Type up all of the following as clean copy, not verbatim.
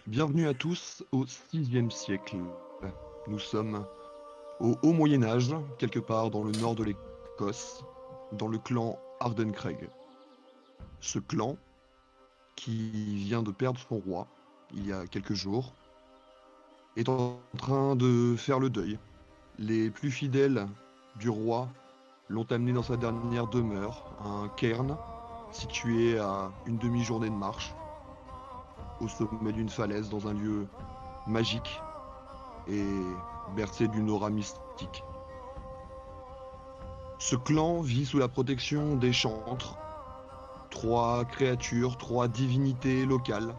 Bienvenue à tous au sixième siècle. Nous sommes au Haut Moyen Âge, quelque part dans le nord de l'Écosse, dans le clan Ardencraig. Ce clan, qui vient de perdre son roi il y a quelques jours, est en train de faire le deuil. Les plus fidèles du roi l'ont amené dans sa dernière demeure, un cairn situé à une demi-journée de marche, au sommet d'une falaise, dans un lieu magique et bercé d'une aura mystique. Ce clan vit sous la protection des chantres, trois créatures, trois divinités locales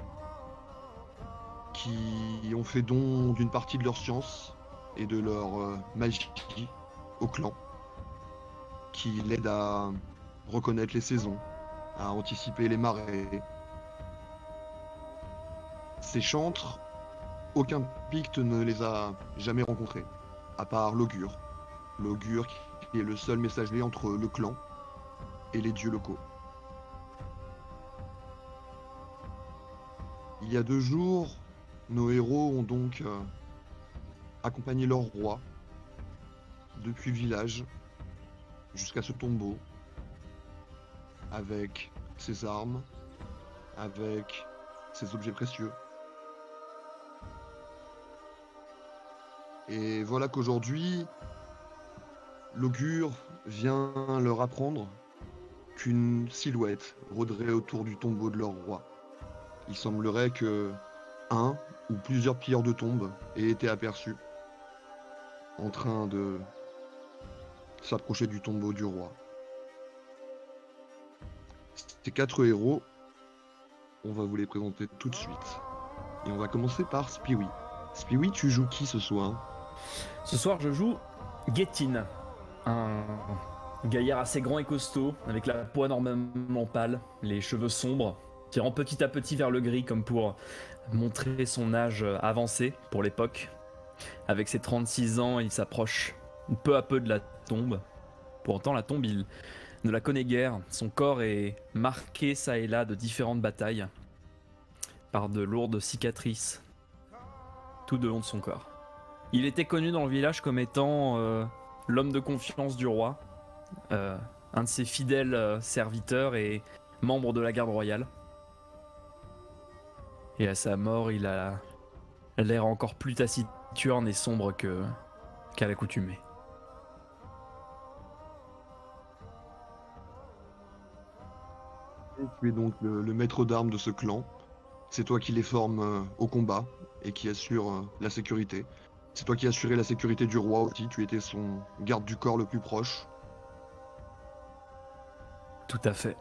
qui ont fait don d'une partie de leur science et de leur magie au clan, qui l'aident à reconnaître les saisons, à anticiper les marées. Ces chantres, aucun picte ne les a jamais rencontrés, à part l'augure. L'augure qui est le seul messager entre le clan et les dieux locaux. Il y a 2 jours, nos héros ont donc accompagné leur roi depuis le village jusqu'à ce tombeau avec ses armes, avec ses objets précieux. Et voilà qu'aujourd'hui, l'augure vient leur apprendre qu'une silhouette rôderait autour du tombeau de leur roi. Il semblerait que un ou plusieurs pilleurs de tombes aient été aperçus en train de s'approcher du tombeau du roi. Ces 4 héros, on va vous les présenter tout de suite. Et on va commencer par Spiwi. Spiwi, tu joues qui ce soir? Ce soir, je joue Gettin, un gaillard assez grand et costaud, avec la peau énormément pâle, les cheveux sombres, tirant petit à petit vers le gris comme pour montrer son âge avancé pour l'époque. Avec ses 36 ans, il s'approche peu à peu de la tombe. Pour autant, la tombe, il ne la connaît guère. Son corps est marqué çà et là de différentes batailles par de lourdes cicatrices tout le long de son corps. Il était connu dans le village comme étant l'homme de confiance du roi, euh, un de ses fidèles serviteurs et membre de la garde royale. Et à sa mort, il a l'air encore plus taciturne et sombre qu'à l'accoutumée. Tu es donc le maître d'armes de ce clan. C'est toi qui les formes au combat et qui assure la sécurité. C'est toi qui assurais la sécurité du roi aussi. Tu étais son garde du corps le plus proche. Tout à fait.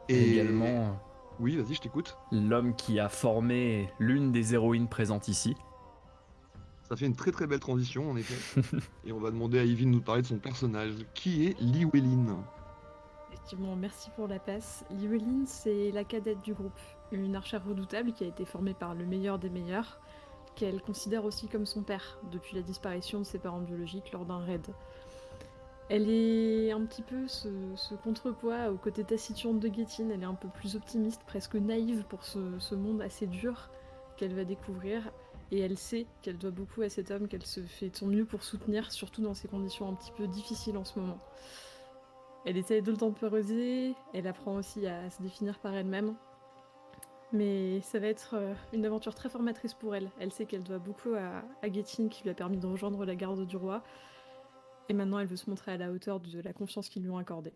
Et Et également oui, vas-y, je t'écoute. l'homme qui a formé l'une des héroïnes présentes ici. Ça fait une très très belle transition en effet. Et on va demander à Yvi de nous parler de son personnage. Qui est Llywelyn? Effectivement, merci pour la passe. Llywelyn, c'est la cadette du groupe, une archère redoutable qui a été formée par le meilleur des meilleurs, qu'elle considère aussi comme son père, depuis la disparition de ses parents biologiques lors d'un raid. Elle est un petit peu ce contrepoids au côté taciturne de Gettin, elle est un peu plus optimiste, presque naïve pour ce monde assez dur qu'elle va découvrir, et elle sait qu'elle doit beaucoup à cet homme, qu'elle se fait de son mieux pour soutenir, surtout dans ces conditions un petit peu difficiles en ce moment. Elle essaye de le temporiser, elle apprend aussi à se définir par elle-même. Mais ça va être une aventure très formatrice pour elle. Elle sait qu'elle doit beaucoup à Gettin qui lui a permis de rejoindre la garde du roi. Et maintenant elle veut se montrer à la hauteur de la confiance qu'ils lui ont accordée.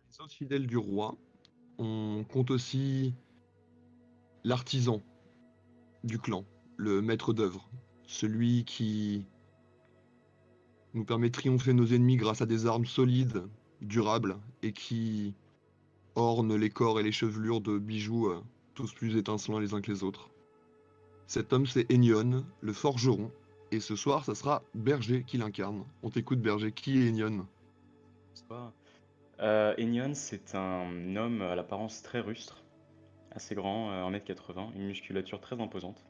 Les autres fidèles du roi, on compte aussi l'artisan du clan, le maître d'œuvre, celui qui nous permet de triompher nos ennemis grâce à des armes solides, durables, et qui ornent les corps et les chevelures de bijoux tous plus étincelants les uns que les autres. Cet homme, c'est Enion, le forgeron, et ce soir, ça sera Berger qui l'incarne. On t'écoute, Berger. Qui est Enion? Bonsoir. Enion, c'est un homme à l'apparence très rustre, assez grand, 1,80 m, une musculature très imposante.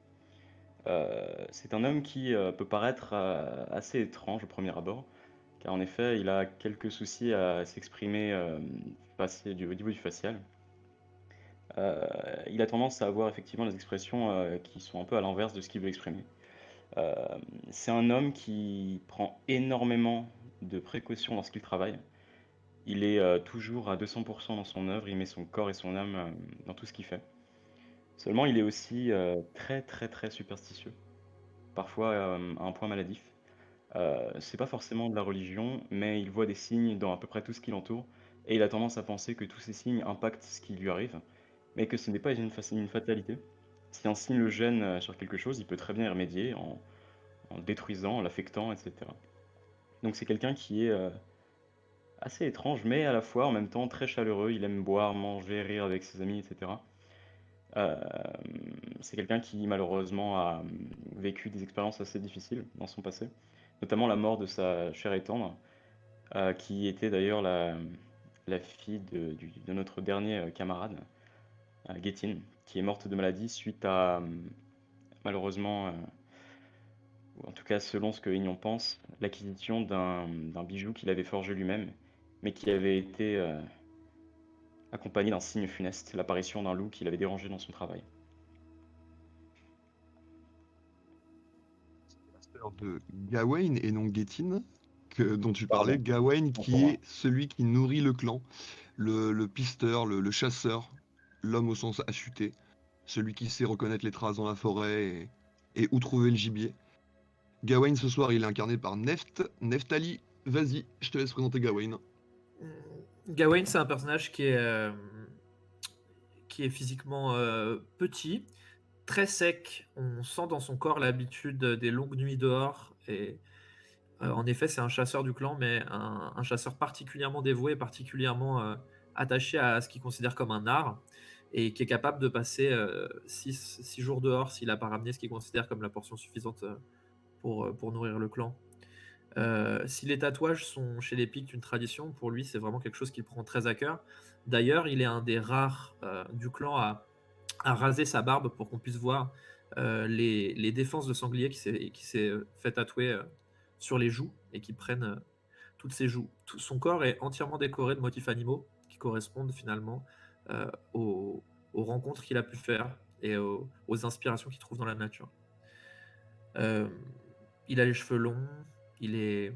C'est un homme qui peut paraître assez étrange au premier abord, car en effet, il a quelques soucis à s'exprimer au niveau du facial. Euh, il a tendance à avoir effectivement des expressions qui sont un peu à l'inverse de ce qu'il veut exprimer. Euh, c'est un homme qui prend énormément de précautions lorsqu'il travaille. Il est toujours à 200% dans son œuvre, il met son corps et son âme dans tout ce qu'il fait. Seulement, il est aussi très très très superstitieux, parfois à un point maladif. C'est pas forcément de la religion, mais il voit des signes dans à peu près tout ce qui l'entoure, et il a tendance à penser que tous ces signes impactent ce qui lui arrive, mais que ce n'est pas une fatalité. Si un signe le gêne sur quelque chose, il peut très bien y remédier en le détruisant, en l'affectant, etc. Donc c'est quelqu'un qui est assez étrange, mais à la fois en même temps très chaleureux. Il aime boire, manger, rire avec ses amis, etc. Euh, c'est quelqu'un qui malheureusement a vécu des expériences assez difficiles dans son passé, notamment la mort de sa chère et tendre, qui était d'ailleurs la fille de notre dernier camarade, Gethin, qui est morte de maladie suite à malheureusement, ou en tout cas selon ce que Ignon pense, l'acquisition d'un bijou qu'il avait forgé lui-même, mais qui avait été accompagné d'un signe funeste, l'apparition d'un loup qui l'avait dérangé dans son travail. La sœur de Gawain et non Gethin, dont tu parlais. Pardon, Gawain autant qui pour moi. est celui qui nourrit le clan, le pisteur, le chasseur, l'homme au sens affûté, celui qui sait reconnaître les traces dans la forêt et où trouver le gibier. Gawain ce soir il est incarné par Neftali. Vas-y, je te laisse présenter Gawain. Gawain, c'est un personnage qui est physiquement petit, très sec. On sent dans son corps l'habitude des longues nuits dehors. Et en effet, c'est un chasseur du clan, mais un chasseur particulièrement dévoué, particulièrement attaché à ce qu'il considère comme un art, et qui est capable de passer 6 jours dehors s'il n'a pas ramené ce qu'il considère comme la portion suffisante pour nourrir le clan. Si les tatouages sont chez les Pictes une tradition, pour lui, c'est vraiment quelque chose qu'il prend très à cœur. D'ailleurs, il est un des rares du clan à raser sa barbe pour qu'on puisse voir les défenses de sanglier qui s'est fait tatouer sur les joues et qui prennent toutes ses joues. Son corps est entièrement décoré de motifs animaux qui correspondent finalement aux rencontres qu'il a pu faire et aux inspirations qu'il trouve dans la nature. Euh, il a les cheveux longs, il est,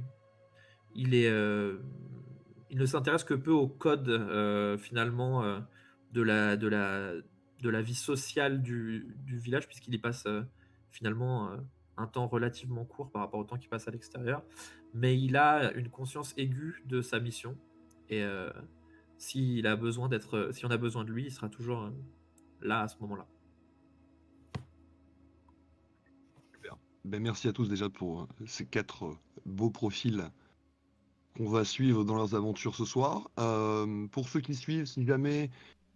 il ne s'intéresse que peu au code finalement de la vie sociale du village, puisqu'il y passe finalement un temps relativement court par rapport au temps qu'il passe à l'extérieur. Mais il a une conscience aiguë de sa mission, et si on a besoin de lui, il sera toujours là à ce moment-là. Super. Ben, merci à tous déjà pour ces 4 beaux profils qu'on va suivre dans leurs aventures ce soir. Pour ceux qui suivent, si jamais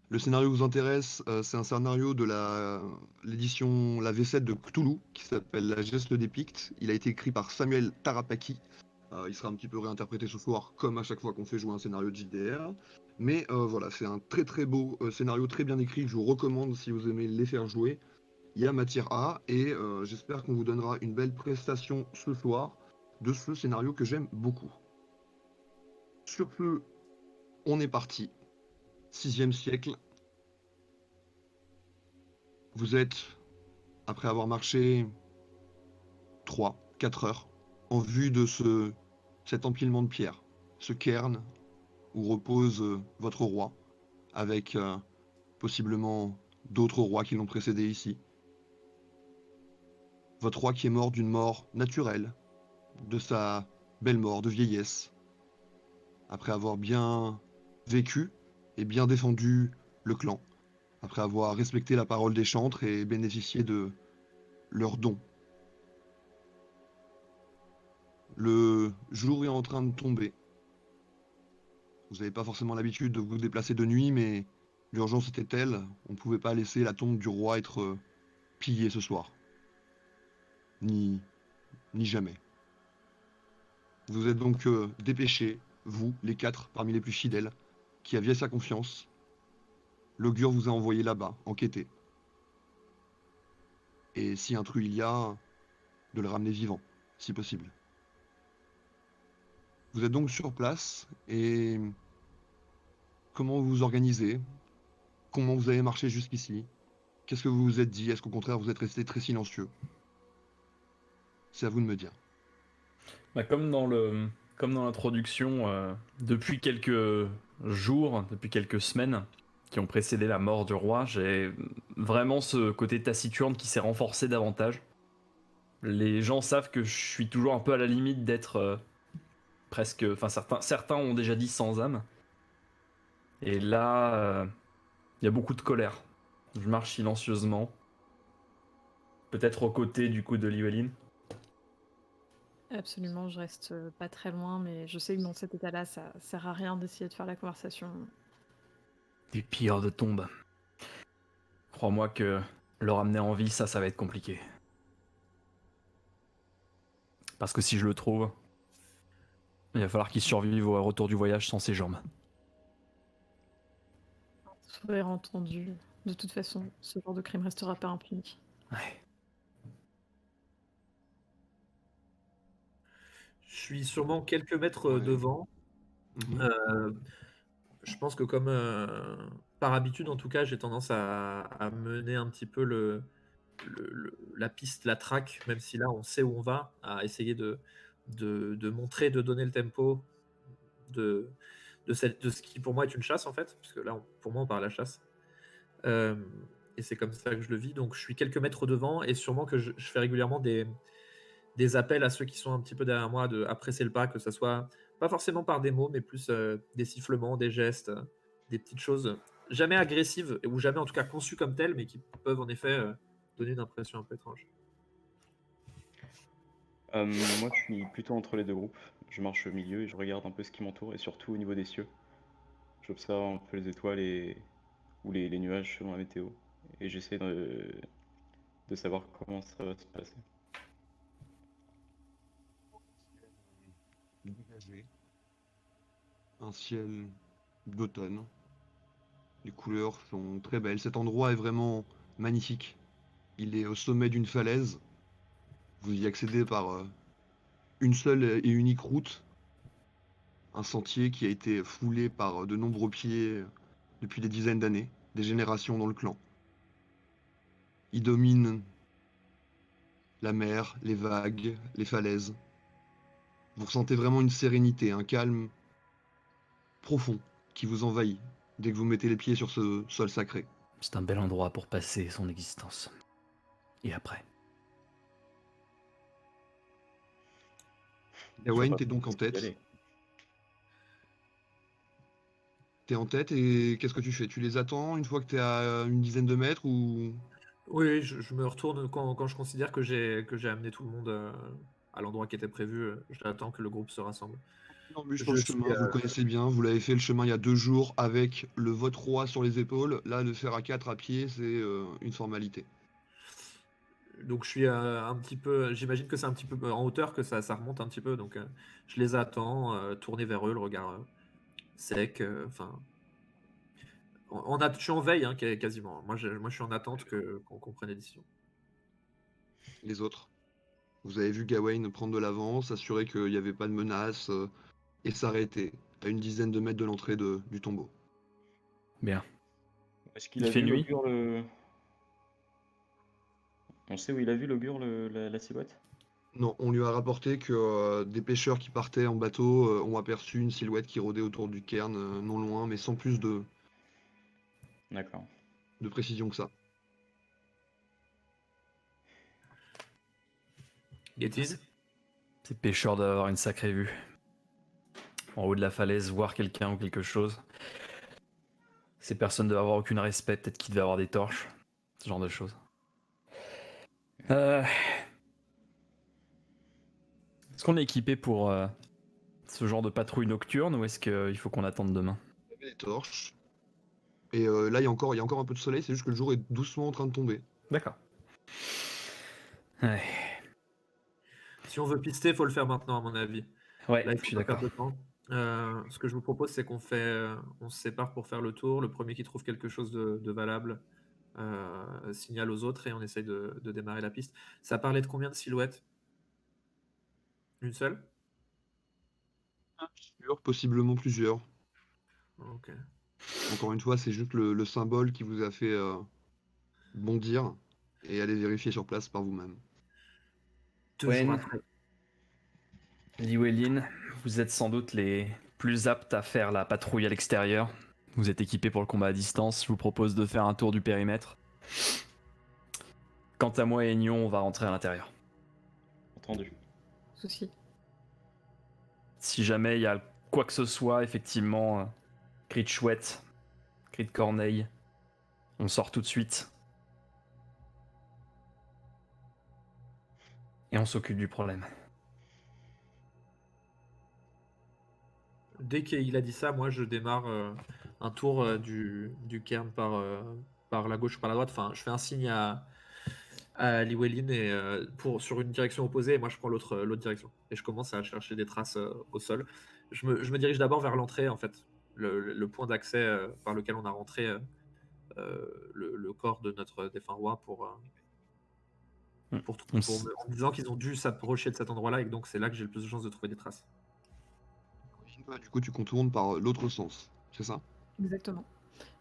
le scénario vous intéresse, c'est un scénario de l'édition La V7 de Cthulhu qui s'appelle La Geste des Pictes. Il a été écrit par Samuel Tarapaki. Il sera un petit peu réinterprété ce soir, comme à chaque fois qu'on fait jouer un scénario de JDR. Mais voilà, c'est un très très beau scénario, très bien écrit, que je vous recommande si vous aimez les faire jouer. Il y a matière à, et j'espère qu'on vous donnera une belle prestation ce soir de ce scénario que j'aime beaucoup. Sur ce, on est parti. 6e siècle. Vous êtes, après avoir marché 3-4 heures, en vue de cet empilement de pierres, ce cairn où repose votre roi, avec possiblement d'autres rois qui l'ont précédé ici. Votre roi qui est mort d'une mort naturelle, de sa belle mort de vieillesse, après avoir bien vécu et bien défendu le clan, après avoir respecté la parole des chantres et bénéficié de leurs dons. Le jour est en train de tomber. Vous n'avez pas forcément l'habitude de vous déplacer de nuit, mais l'urgence était telle, on ne pouvait pas laisser la tombe du roi être pillée ce soir. Ni jamais. Vous êtes donc dépêchés, vous, les 4 parmi les plus fidèles, qui aviez sa confiance. L'augure vous a envoyé là-bas, enquêter. Et si intrus il y a, de le ramener vivant, si possible. Vous êtes donc sur place et comment vous vous organisez? Comment vous avez marché jusqu'ici? Qu'est-ce que vous vous êtes dit? Est-ce qu'au contraire vous êtes resté très silencieux? C'est à vous de me dire. Bah, comme dans l'introduction, depuis quelques jours, depuis quelques semaines qui ont précédé la mort du roi, j'ai vraiment ce côté taciturne qui s'est renforcé davantage. Les gens savent que je suis toujours un peu à la limite d'être presque. Enfin, certains ont déjà dit sans âme. Et là, il y a beaucoup de colère. Je marche silencieusement. Peut-être aux côtés du coup de Llywelyn. Absolument, je reste pas très loin, mais je sais que dans cet état-là, ça sert à rien d'essayer de faire la conversation. Des pires de tombes. Crois-moi que le ramener en vie, ça va être compliqué. Parce que si je le trouve, il va falloir qu'il survive au retour du voyage sans ses jambes. Sourire entendu. De toute façon, ce genre de crime restera pas impuni. Ouais. Je suis sûrement quelques mètres Ouais. devant. Mhm. Euh, je pense que comme par habitude, en tout cas, j'ai tendance à mener un petit peu la piste, la track, même si là, on sait où on va, à essayer de montrer, de donner le tempo de, de ce qui pour moi est une chasse, en fait, parce que là, pour moi, on parle à la chasse. Euh, et c'est comme ça que je le vis. Donc, je suis quelques mètres devant et sûrement que je fais régulièrement des appels à ceux qui sont un petit peu derrière moi à presser le pas, que ce soit pas forcément par des mots, mais plus des sifflements, des gestes, des petites choses jamais agressives, ou jamais en tout cas conçues comme telles, mais qui peuvent en effet donner une impression un peu étrange. Moi, je suis plutôt entre les deux groupes. Je marche au milieu et je regarde un peu ce qui m'entoure, et surtout au niveau des cieux. J'observe un peu les étoiles ou les nuages selon la météo. Et j'essaie de savoir comment ça va se passer. Dégagé. Un ciel d'automne. Les couleurs sont très belles. Cet endroit est vraiment magnifique. Il est au sommet d'une falaise. Vous y accédez par une seule et unique route. Un sentier qui a été foulé par de nombreux pieds depuis des dizaines d'années, des générations dans le clan. Il domine la mer, les vagues, les falaises. Vous ressentez vraiment une sérénité, un calme profond qui vous envahit dès que vous mettez les pieds sur ce sol sacré. C'est un bel endroit pour passer son existence. Et après. Je vois Gawain, pas t'es trop donc où en est-ce qu'il y tête. aller. T'es en tête et qu'est-ce que tu fais? Tu les attends une fois que t'es à une dizaine de mètres ou... Oui, je me retourne quand je considère que j'ai amené tout le monde à l'endroit qui était prévu. J'attends que le groupe se rassemble. L'embûche sur Je le suis, chemin, vous le connaissez bien, vous l'avez fait le chemin il y a 2 jours avec le vote roi sur les épaules. Là, le faire à 4 à pied, c'est une formalité. donc je suis un petit peu. J'imagine que c'est un petit peu en hauteur que ça remonte un petit peu. Donc je les attends, tourner vers eux, le regard sec. Enfin, je suis en veille hein, quasiment. Moi, je suis en attente qu'on prenne les décisions. Les autres, vous avez vu Gawain prendre de l'avance, s'assurer qu'il n'y avait pas de menace et s'arrêter à une dizaine de mètres de l'entrée du tombeau. Bien. Est-ce qu'il Il a fait vu nuit. l'augure le... On sait où il a vu l'augure la silhouette? Non, on lui a rapporté que des pêcheurs qui partaient en bateau ont aperçu une silhouette qui rôdait autour du cairn, non loin, mais sans plus D'accord. de précision que ça. Gettys? Ces pêcheurs doivent avoir une sacrée vue. En haut de la falaise, voir quelqu'un ou quelque chose. Ces personnes doivent avoir aucun respect, peut-être qu'ils devaient avoir des torches. Ce genre de choses. Est-ce qu'on est équipé pour ce genre de patrouille nocturne ou est-ce qu'il faut qu'on attende demain? Il y avait des torches. Et là, il y a encore un peu de soleil, c'est juste que le jour est doucement en train de tomber. D'accord. Ouais, Si on veut pister, il faut le faire maintenant, à mon avis. ouais, Là, il je faut suis pas d'accord. perdre de temps. Ce que je vous propose, c'est on se sépare pour faire le tour. Le premier qui trouve quelque chose de valable signale aux autres et on essaye de démarrer la piste. Ça parlait de combien de silhouettes? Une seule? Possiblement plusieurs. Ok. Encore une fois, c'est juste le symbole qui vous a fait bondir et aller vérifier sur place par vous-même. 2 jours Gwen, après. Llywelyn, vous êtes sans doute les plus aptes à faire la patrouille à l'extérieur. Vous êtes équipés pour le combat à distance. Je vous propose de faire un tour du périmètre. Quant à moi et Agnon, on va rentrer à l'intérieur. Entendu. Souci. Si jamais il y a quoi que ce soit, effectivement, cri de chouette, cri de corneille, on sort tout de suite. Et on s'occupe du problème. Dès qu'il a dit ça, moi je démarre un tour du cairn par la gauche ou par la droite. Enfin, je fais un signe à Llywelyn et sur une direction opposée, et moi je prends l'autre direction. Et je commence à chercher des traces au sol. Je me dirige d'abord vers l'entrée, en fait, le point d'accès par lequel on a rentré le corps de notre défunt roi en me disant qu'ils ont dû s'approcher de cet endroit-là et que donc c'est là que j'ai le plus de chances de trouver des traces. Du coup, tu contournes par l'autre sens, c'est ça? Exactement.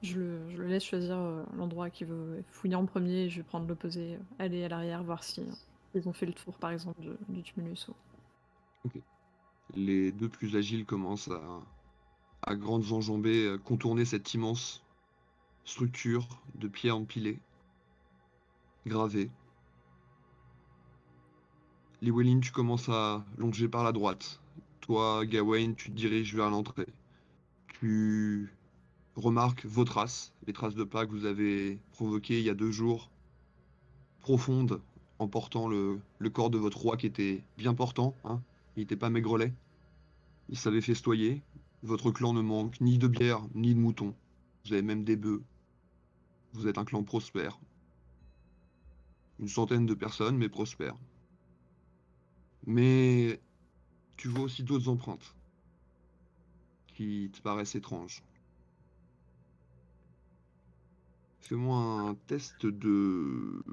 Je le laisse choisir l'endroit qu'il veut fouiller en premier et je vais prendre l'opposé, aller à l'arrière, voir si ils ont fait le tour par exemple du tumulus. Les deux plus agiles commencent à grandes enjambées contourner cette immense structure de pierres empilées, gravées. Llywelyn, tu commences à longer par la droite. Toi, Gawain, tu te diriges vers l'entrée. Tu remarques vos traces, les traces de pas que vous avez provoquées il y a 2 jours, profondes, en portant le corps de votre roi qui était bien portant, hein. Il n'était pas maigrelet. Il savait festoyer. Votre clan ne manque ni de bière, ni de moutons. Vous avez même des bœufs. Vous êtes un clan prospère. Une centaine de personnes, mais prospère. Mais tu vois aussi d'autres empreintes qui te paraissent étranges. Fais-moi un test de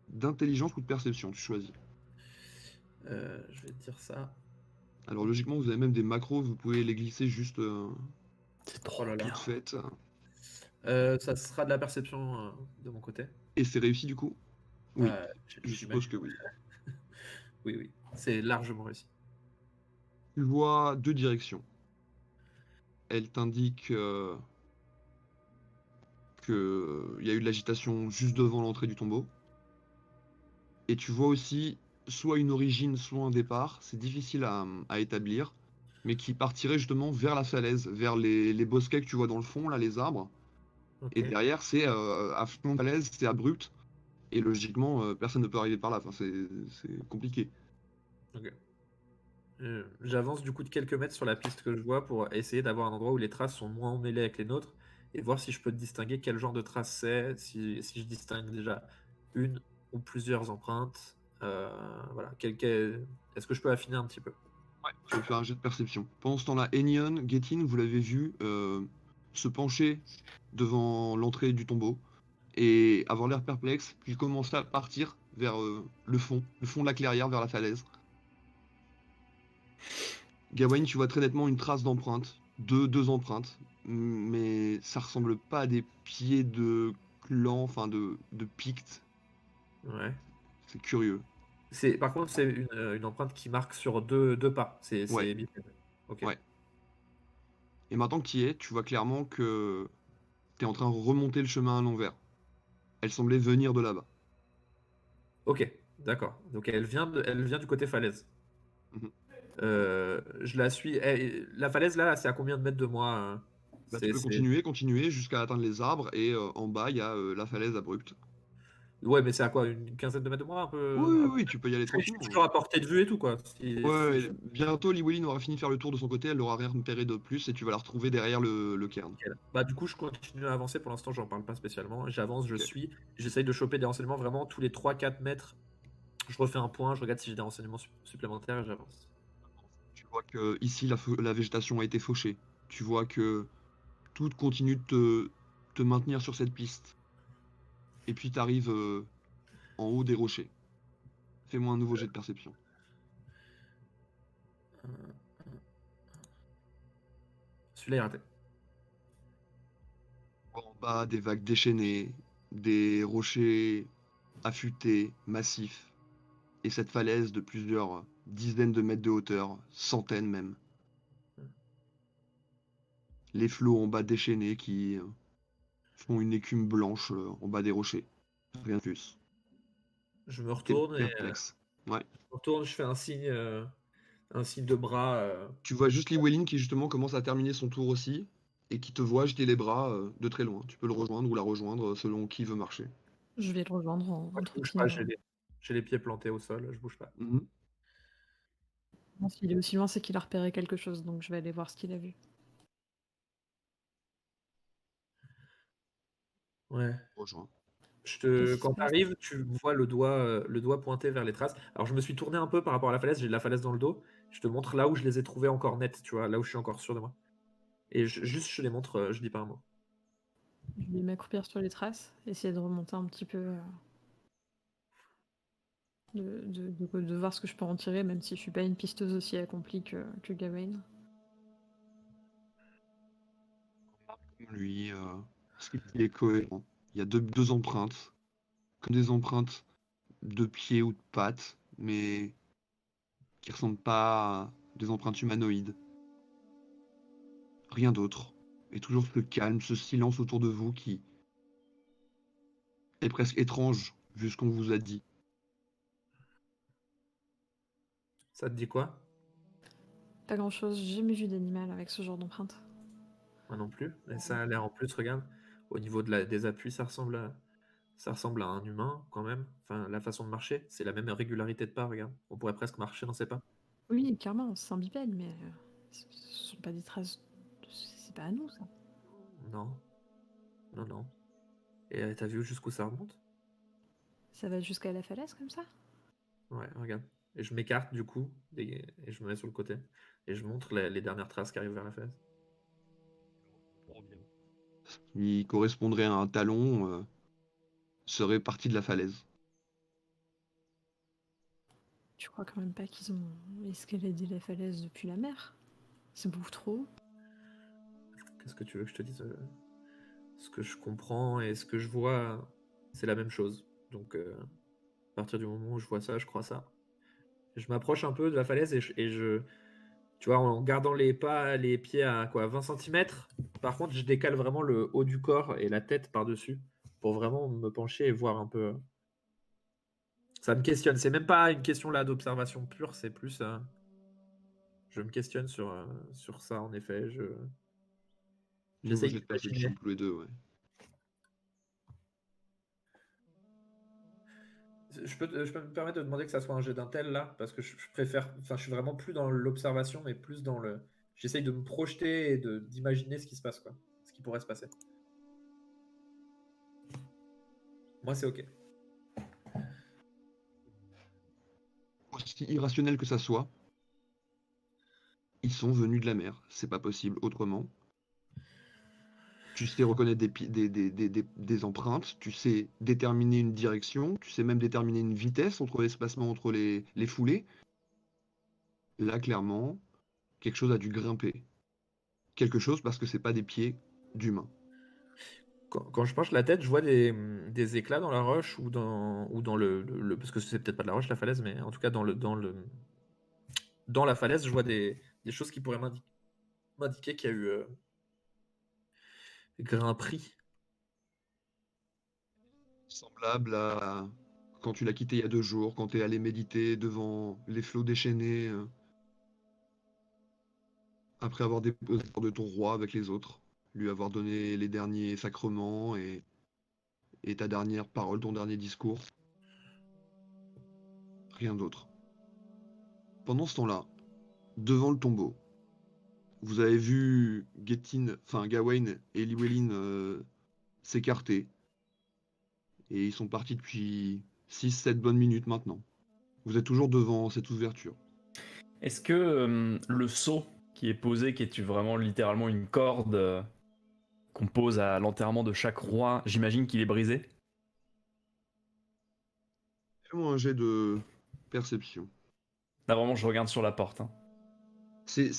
d'intelligence ou de perception, tu choisis. Je vais te dire ça. Alors logiquement, vous avez même des macros, vous pouvez les glisser juste C'est Oh trop là là. bien. faites. Ça sera de la perception de mon côté. Et c'est réussi du coup? Oui, je suppose J'imagine. que oui. Oui, oui. C'est largement réussi. Tu vois 2 directions. Elle t'indique qu'il y a eu de l'agitation juste devant l'entrée du tombeau. Et tu vois aussi soit une origine, soit un départ, c'est difficile à établir, mais qui partirait justement vers la falaise, vers les bosquets que tu vois dans le fond, là, les arbres. Ok. Et derrière, c'est à flanc de falaise, c'est abrupt, et logiquement, personne ne peut arriver par là, enfin, c'est compliqué. Ok. J'avance du coup de quelques mètres sur la piste que je vois pour essayer d'avoir un endroit où les traces sont moins emmêlées avec les nôtres et voir si je peux distinguer quel genre de trace c'est, si je distingue déjà une ou plusieurs empreintes. Voilà. Est-ce que je peux affiner un petit peu? Tu vas faire un jet de perception. Pendant ce temps-là, Enion, Getin, vous l'avez vu se pencher devant l'entrée du tombeau et avoir l'air perplexe, puis commencer à partir vers le fond de la clairière, vers la falaise. Gawain, tu vois très nettement une trace d'empreinte, deux empreintes, mais ça ressemble pas à des pieds de clan, enfin de Pictes. Ouais. C'est curieux. Par contre, c'est une empreinte qui marque sur deux pas. Ouais, C'est bipède. Ok. ouais. Et maintenant que tu y es, tu vois clairement que t'es en train de remonter le chemin à l'envers. Elle semblait venir de là-bas. Ok. D'accord. Donc elle vient du côté falaise. Mhm. Je la suis. La falaise là, c'est à combien de mètres de moi? Bah, tu peux continuer jusqu'à atteindre les arbres et en bas il y a la falaise abrupte. Ouais, mais c'est à quoi? Une quinzaine de mètres de moi, un Oui, peu? oui, oui, tu peux y aller Je suis tranquillement. toujours à portée de vue et tout, quoi. Ouais, ouais, bientôt Llywelyn aura fini de faire le tour de son côté, elle aura rien repéré de plus et tu vas la retrouver derrière le cairn. Ok. Bah, du coup, je continue à avancer. Pour l'instant, j'en parle pas spécialement. J'avance, je Ok. suis. J'essaye de choper des renseignements vraiment tous les 3-4 mètres. Je refais un point, je regarde si j'ai des renseignements supplémentaires et j'avance. Tu vois que ici la végétation a été fauchée. Tu vois que tout continue de te maintenir sur cette piste. Et puis tu arrives en haut des rochers. Fais-moi un nouveau jet de perception. Celui-là est raté. En bas, des vagues déchaînées, des rochers affûtés, massifs, et cette falaise de plusieurs dizaines de mètres de hauteur, centaines même. Les flots en bas déchaînés qui font une écume blanche en bas des rochers. Rien de plus. Je me T'es retourne et perplexe. Ouais. je fais un signe de bras. Tu vois juste Llywelyn qui justement commence à terminer son tour aussi, et qui te voit jeter les bras de très loin. Tu peux le rejoindre ou la rejoindre selon qui veut marcher. Je vais le rejoindre en Moi, je bouge trottinant. pas, j'ai les pieds plantés au sol, je bouge pas. Mhm. S'il est aussi loin, c'est qu'il a repéré quelque chose, donc je vais aller voir ce qu'il a vu. Ouais. Rejoins. Qu'est-ce qui se Quand passe? t'arrives, tu vois le doigt pointé vers les traces. Alors je me suis tourné un peu par rapport à la falaise, j'ai de la falaise dans le dos. Je te montre là où je les ai trouvés encore nets, tu vois, là où je suis encore sûr de moi. Et juste je les montre, je dis pas un mot. Je vais m'accroupir sur les traces, essayer de remonter un petit peu, de voir ce que je peux en tirer, même si je suis pas une pisteuse aussi accomplie que Gawain. Lui, ce qui est cohérent. Il y a deux empreintes, comme des empreintes de pieds ou de pattes, mais qui ressemblent pas à des empreintes humanoïdes. Rien d'autre. Et toujours ce calme, ce silence autour de vous qui est presque étrange, vu ce qu'on vous a dit. Ça te dit quoi? Pas grand chose, j'ai jamais vu d'animal avec ce genre d'empreinte. Moi non plus. Mais ça a l'air en plus, regarde, au niveau des appuis, ça ressemble à un humain quand même. Enfin, la façon de marcher, c'est la même régularité de pas, regarde. On pourrait presque marcher dans ses pas. Oui, clairement, c'est un bipède, mais ce sont pas des traces. C'est pas à nous, ça. Non, non, non. Et t'as vu jusqu'où ça remonte? Ça va jusqu'à la falaise comme ça? Ouais, regarde. Et je m'écarte du coup, et je me mets sur le côté. Et je montre les dernières traces qui arrivent vers la falaise. Il correspondrait à un talon, serait parti de la falaise. Tu crois quand même pas qu'ils ont escaladé la falaise depuis la mer? C'est beaucoup trop haut. Qu'est-ce que tu veux que je te dise? Ce que je comprends et ce que je vois, c'est la même chose. Donc, à partir du moment où je vois ça, je crois ça. Je m'approche un peu de la falaise tu vois, en gardant les pas, les pieds à quoi, 20 cm. Par contre, je décale vraiment le haut du corps et la tête par-dessus pour vraiment me pencher et voir un peu. Ça me questionne. C'est même pas une question là d'observation pure, c'est plus. Je me questionne sur ça, en effet. Nouveau J'essaye jet de d'imaginer. perception tous les deux, ouais. Je peux me permettre de demander que ça soit un jet d'intel là, parce que je préfère. Enfin, je suis vraiment plus dans l'observation, mais plus dans le. J'essaye de me projeter et d'imaginer ce qui se passe, quoi. Ce qui pourrait se passer. Moi, c'est ok. Aussi irrationnel que ça soit, ils sont venus de la mer. C'est pas possible autrement. Tu sais reconnaître des empreintes, tu sais déterminer une direction, tu sais même déterminer une vitesse entre l'espacement entre les foulées. Là, clairement, quelque chose a dû grimper. Quelque chose parce que c'est pas des pieds d'humains. Quand je penche la tête, je vois des éclats dans la roche ou dans parce que c'est peut-être pas de la roche, la falaise, mais en tout cas dans la falaise, je vois des choses qui pourraient m'indiquer qu'il y a eu grimperie. Semblable à quand tu l'as quitté il y a 2 jours, quand t'es allé méditer devant les flots déchaînés, après avoir déposé de ton roi avec les autres, lui avoir donné les derniers sacrements et ta dernière parole, ton dernier discours. Rien d'autre. Pendant ce temps-là, devant le tombeau, vous avez vu Gawain et Llywelyn s'écarter. Et ils sont partis depuis 6-7 bonnes minutes maintenant. Vous êtes toujours devant cette ouverture. Est-ce que le seau qui est posé, qui est vraiment littéralement une corde qu'on pose à l'enterrement de chaque roi, j'imagine qu'il est brisé? Fais-moi un jet de perception. Là vraiment je regarde sur la porte. Hein. C'est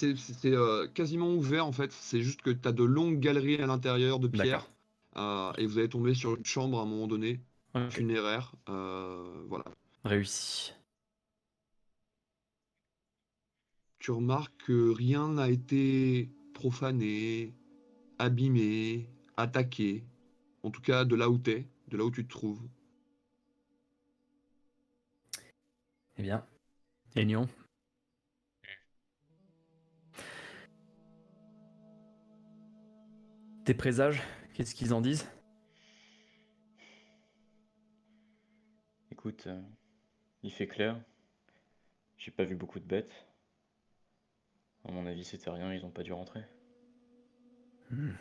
quasiment ouvert en fait, c'est juste que tu as de longues galeries à l'intérieur de pierre, et vous allez tomber sur une chambre à un moment donné, Ok. funéraire, voilà. Réussi. Tu remarques que rien n'a été profané, abîmé, attaqué, en tout cas de là où t'es, de là où tu te trouves. Eh bien, Aignon. Tes présages, qu'est-ce qu'ils en disent? Écoute, il fait clair. J'ai pas vu beaucoup de bêtes. À mon avis, c'était rien, ils ont pas dû rentrer. Hmm.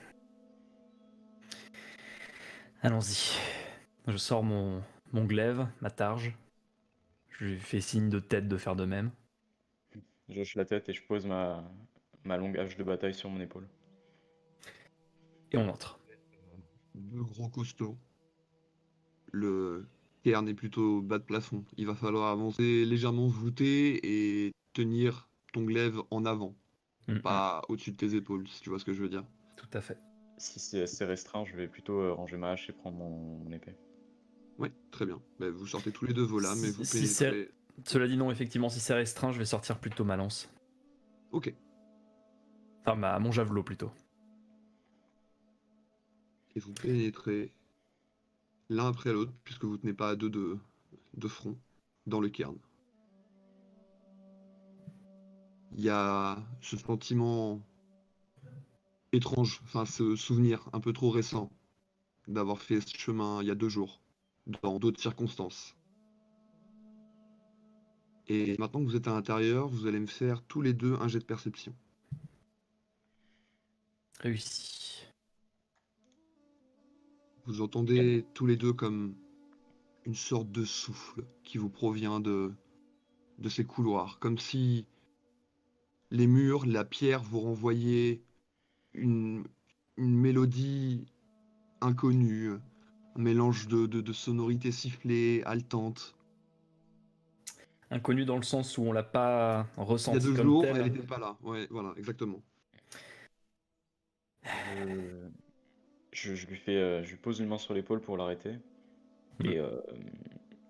Allons-y. Je sors mon glaive, ma targe. Je lui fais signe de tête de faire de même. Je hoche la tête et je pose ma longue hache de bataille sur mon épaule. Et on entre. Deux gros costauds. Le cairn est plutôt bas de plafond. Il va falloir avancer légèrement voûté et tenir ton glaive en avant, pas au-dessus de tes épaules, si tu vois ce que je veux dire. Tout à fait. Si c'est assez restreint, je vais plutôt ranger ma hache et prendre mon épée. Ouais, très bien. Bah, vous sortez tous les deux vos lames et vous Si c'est... pénétrez. Cela dit non, effectivement, si c'est restreint, je vais sortir plutôt ma lance. Ok. Enfin, mon javelot plutôt. Et vous pénétrez l'un après l'autre, puisque vous tenez pas à deux de front, dans le cairn. Il y a ce sentiment étrange, enfin ce souvenir un peu trop récent d'avoir fait ce chemin il y a 2 jours, dans d'autres circonstances. Et maintenant que vous êtes à l'intérieur, vous allez me faire tous les deux un jet de perception. Réussi. Vous entendez tous les deux comme une sorte de souffle qui vous provient de ces couloirs, comme si les murs, la pierre vous renvoyaient une, une mélodie inconnue, un mélange de sonorités sifflées, haletantes. Inconnu dans le sens où on l'a pas Il y a ressenti 2 jours, comme elle tel. n'était pas là. Ouais, voilà, exactement. Je lui pose une main sur l'épaule pour l'arrêter. Et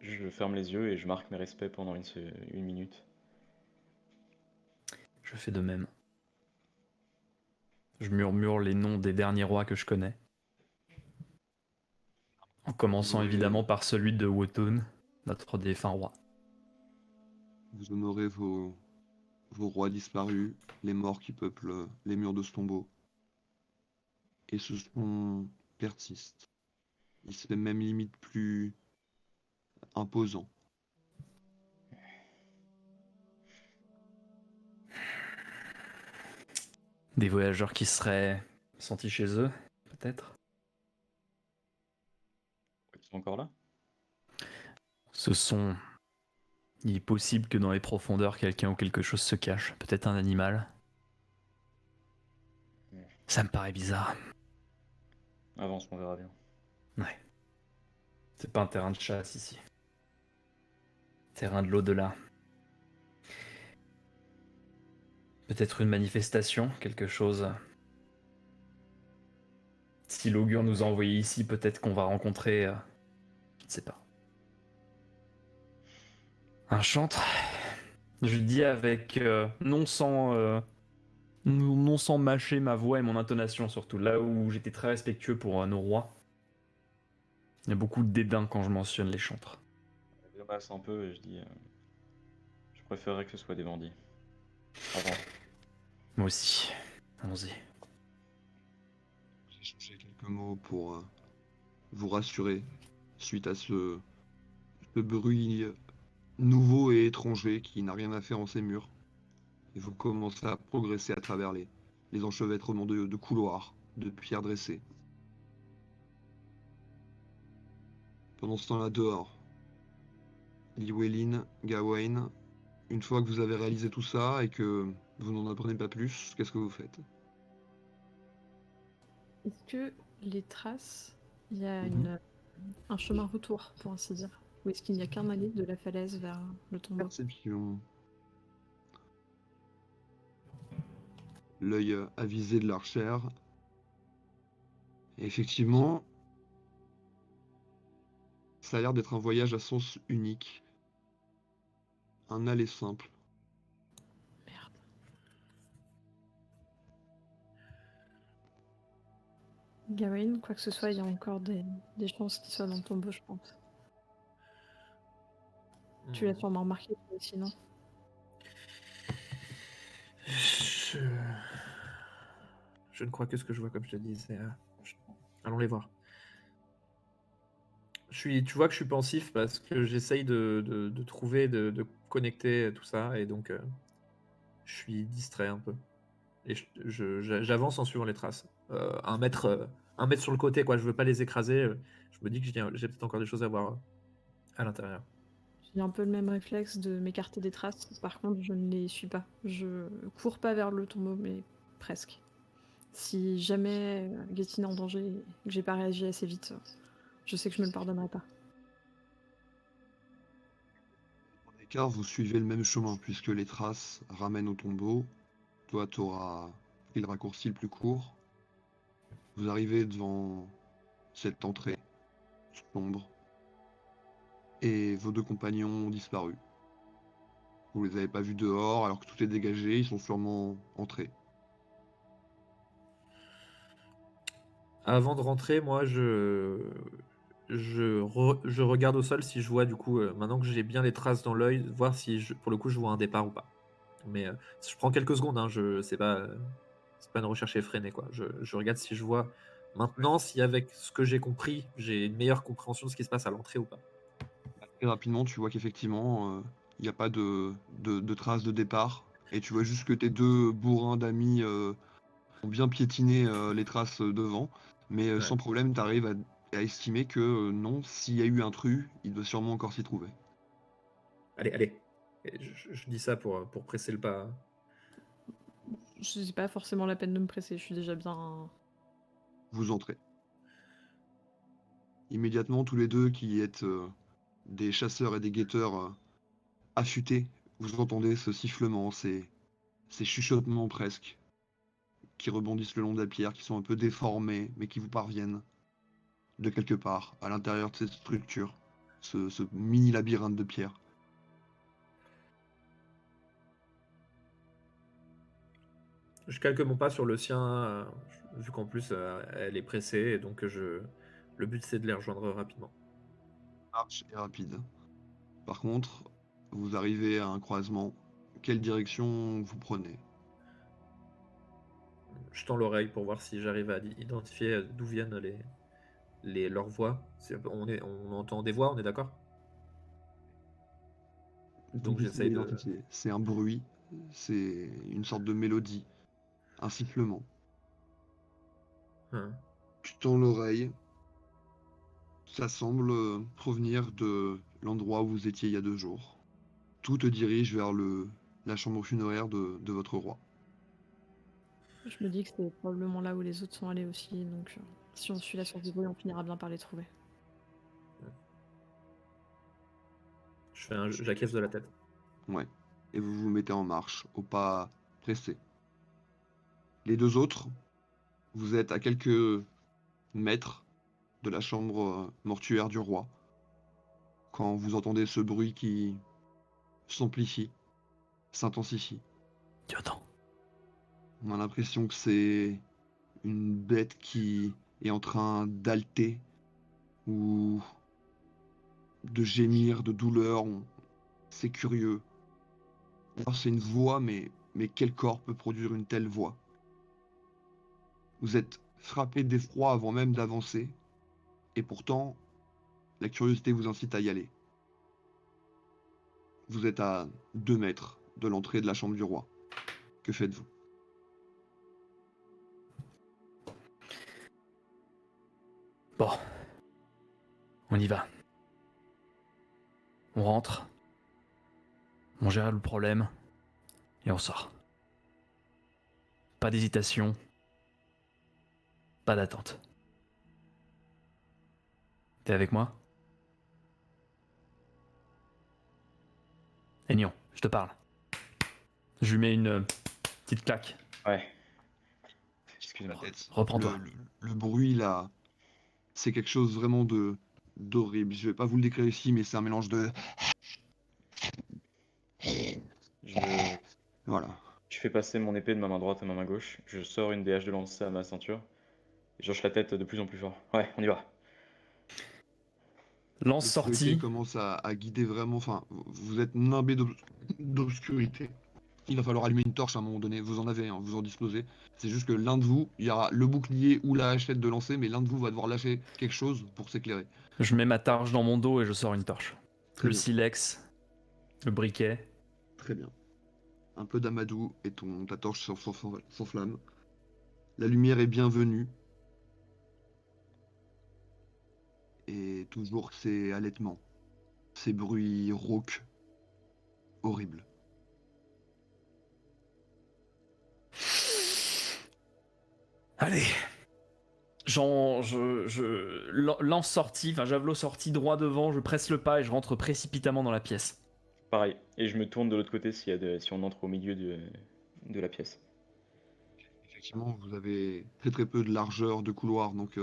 je ferme les yeux et je marque mes respects pendant une minute. Je fais de même. Je murmure les noms des derniers rois que je connais. En commençant évidemment par celui de Wotan, notre défunt roi. Vous honorez vos rois disparus, les morts qui peuplent les murs de ce tombeau. Et ce son persiste. Il se fait même limite plus imposant. Des voyageurs qui seraient sentis chez eux, peut-être. Ils sont encore là? Ce sont... Il est possible que dans les profondeurs, quelqu'un ou quelque chose se cache. Peut-être un animal. Ça me paraît bizarre. Avance, on verra bien. Ouais. C'est pas un terrain de chasse ici. Terrain de l'au-delà. Peut-être une manifestation, quelque chose. Si l'augure nous a envoyés ici, peut-être qu'on va rencontrer... je ne sais pas. Un chantre. Je le dis avec... non sans mâcher ma voix et mon intonation surtout. Là où j'étais très respectueux pour nos rois. Il y a beaucoup de dédain quand je mentionne les chantres. Je masse un peu et je dis je préférerais que ce soit des bandits. Avance. Moi aussi. Allons-y. J'ai changé quelques mots pour vous rassurer suite à ce bruit nouveau et étranger qui n'a rien à faire en ces murs. Et vous commencez à progresser à travers les enchevêtrements de couloirs, de pierres dressées. Pendant ce temps-là, dehors, Llywelyn, Gawain, une fois que vous avez réalisé tout ça et que vous n'en apprenez pas plus, qu'est-ce que vous faites? Est-ce que les traces, il y a Mhm. un chemin retour, pour ainsi dire? Ou est-ce qu'il n'y a qu'un aller de la falaise vers le tombeau? Perception. l'œil avisé de l'archère. Et effectivement, ça a l'air d'être un voyage à sens unique. Un aller simple. Merde. Gawain, quoi que ce soit, il y a encore des chances qu'il soit dans le tombeau, je pense. Tu l'as sûrement remarqué toi aussi, non? Je... je ne crois que ce que je vois, comme je te disais. Allons les voir. Tu vois que je suis pensif parce que j'essaye de trouver, de connecter tout ça, et donc je suis distrait un peu. Et j'avance en suivant les traces. 1 mètre sur le côté, quoi. Je veux pas les écraser. Je me dis que j'ai peut-être encore des choses à voir à l'intérieur. J'ai un peu le même réflexe de m'écarter des traces. Par contre, je ne les suis pas. Je cours pas vers le tombeau, mais presque. Si jamais Gettyn est en danger et que j'ai pas réagi assez vite, je sais que je me le pardonnerai pas. En écart, vous suivez le même chemin, puisque les traces ramènent au tombeau. Toi, tu auras pris le raccourci le plus court. Vous arrivez devant cette entrée sombre. Et vos deux compagnons ont disparu. Vous les avez pas vus dehors, alors que tout est dégagé, ils sont sûrement entrés. Avant de rentrer, moi, je regarde au sol si je vois, du coup, maintenant que j'ai bien les traces dans l'œil, voir si, pour le coup, je vois un départ ou pas. Mais je prends quelques secondes, hein, c'est pas une recherche effrénée, quoi. Je regarde si je vois maintenant, si avec ce que j'ai compris, j'ai une meilleure compréhension de ce qui se passe à l'entrée ou pas. Et rapidement, tu vois qu'effectivement, il n'y a pas de traces de départ. Et tu vois juste que tes deux bourrins d'amis ont bien piétiné les traces devant. Mais Ouais. sans problème, tu arrives à estimer que non, s'il y a eu intrus, il doit sûrement encore s'y trouver. Allez, allez. Et je dis ça pour presser le pas. C'est pas forcément la peine de me presser, je suis déjà bien. Vous entrez. Immédiatement, tous les deux qui êtes des chasseurs et des guetteurs affûtés, vous entendez ce sifflement, ces chuchotements presque, qui rebondissent le long de la pierre, qui sont un peu déformés, mais qui vous parviennent de quelque part, à l'intérieur de cette structure, ce mini labyrinthe de pierre. Je calque mon pas sur le sien, vu qu'en plus, elle est pressée, et donc le but, c'est de les rejoindre rapidement. Marche est rapide. Par contre, vous arrivez à un croisement. Quelle direction vous prenez? Je tends l'oreille pour voir si j'arrive à identifier d'où viennent leurs voix. On entend des voix, on est d'accord? Donc Difficile à j'essaye de... identifier. C'est un bruit, c'est une sorte de mélodie, un sifflement. Hein. Tu tends l'oreille. Ça semble provenir de l'endroit où vous étiez il y a 2 jours. Tout te dirige vers la chambre funéraire de votre roi. Je me dis que c'est probablement là où les autres sont allés aussi, donc si on suit la source du bruit, on finira bien par les trouver. J'acquiesce de la tête. Ouais. Et vous vous mettez en marche, au pas pressé. Les deux autres, vous êtes à quelques mètres de la chambre mortuaire du roi, quand vous entendez ce bruit qui s'amplifie, s'intensifie. Tu attends. On a l'impression que c'est une bête qui est en train d'halter ou de gémir, de douleur. C'est curieux. Alors, c'est une voix, mais quel corps peut produire une telle voix? Vous êtes frappé d'effroi avant même d'avancer, et pourtant, la curiosité vous incite à y aller. Vous êtes à 2 mètres de l'entrée de la chambre du roi. Que faites-vous? Bon, on y va. On rentre, on gère le problème, et on sort. Pas d'hésitation, pas d'attente. T'es avec moi? Aignan, je te parle. Je lui mets une petite claque. Ouais. Excuse ma tête. Reprends-toi. Le bruit là, c'est quelque chose vraiment d'horrible. Je vais pas vous le décrire ici, mais c'est un mélange de... Je, me- Voilà. je fais passer mon épée de ma main droite à ma main gauche. Je sors une des haches de lancer à ma ceinture. Et j'hoche la tête de plus en plus fort. Ouais, on y va. Lance L'obscurité sortie. commence à guider vraiment. Enfin, vous êtes nimbé d'obscurité. Il va falloir allumer une torche à un moment donné. Vous en avez, hein, vous en disposez. C'est juste que l'un de vous, il y aura le bouclier ou la hachette de lancer, mais l'un de vous va devoir lâcher quelque chose pour s'éclairer. Je mets ma targe dans mon dos et je sors une torche. Très Le bien. silex, le briquet. Très bien. Un peu d'amadou et ta torche s'enflamme. La lumière est bienvenue. Et toujours ces halètements, ces bruits rauques, horribles. Allez. Lance sortie, enfin javelot sorti droit devant, je presse le pas et je rentre précipitamment dans la pièce. Pareil. Et je me tourne de l'autre côté si on entre au milieu de la pièce. Effectivement, vous avez très peu de largeur de couloir, donc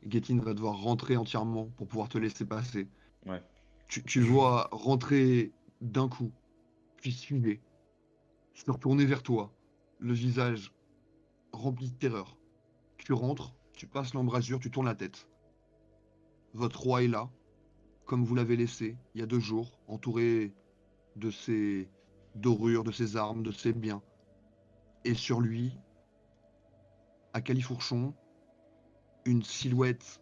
Getin va devoir rentrer entièrement pour pouvoir te laisser passer. Ouais. Tu le vois rentrer d'un coup, puis suivre, se retourner vers toi, le visage rempli de terreur. Tu rentres, tu passes l'embrasure, tu tournes la tête. Votre roi est là, comme vous l'avez laissé il y a 2 jours, entouré de ses dorures, de ses armes, de ses biens. Et sur lui, à califourchon, une silhouette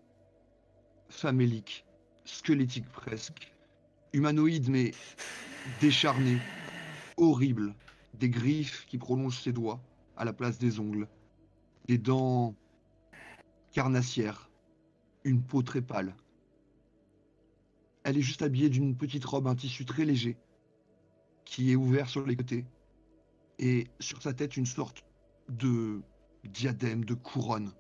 famélique, squelettique presque, humanoïde mais décharné, horrible, des griffes qui prolongent ses doigts à la place des ongles, des dents carnassières, une peau très pâle. Elle est juste habillée d'une petite robe, un tissu très léger, qui est ouvert sur les côtés, et sur sa tête une sorte de diadème, de couronne.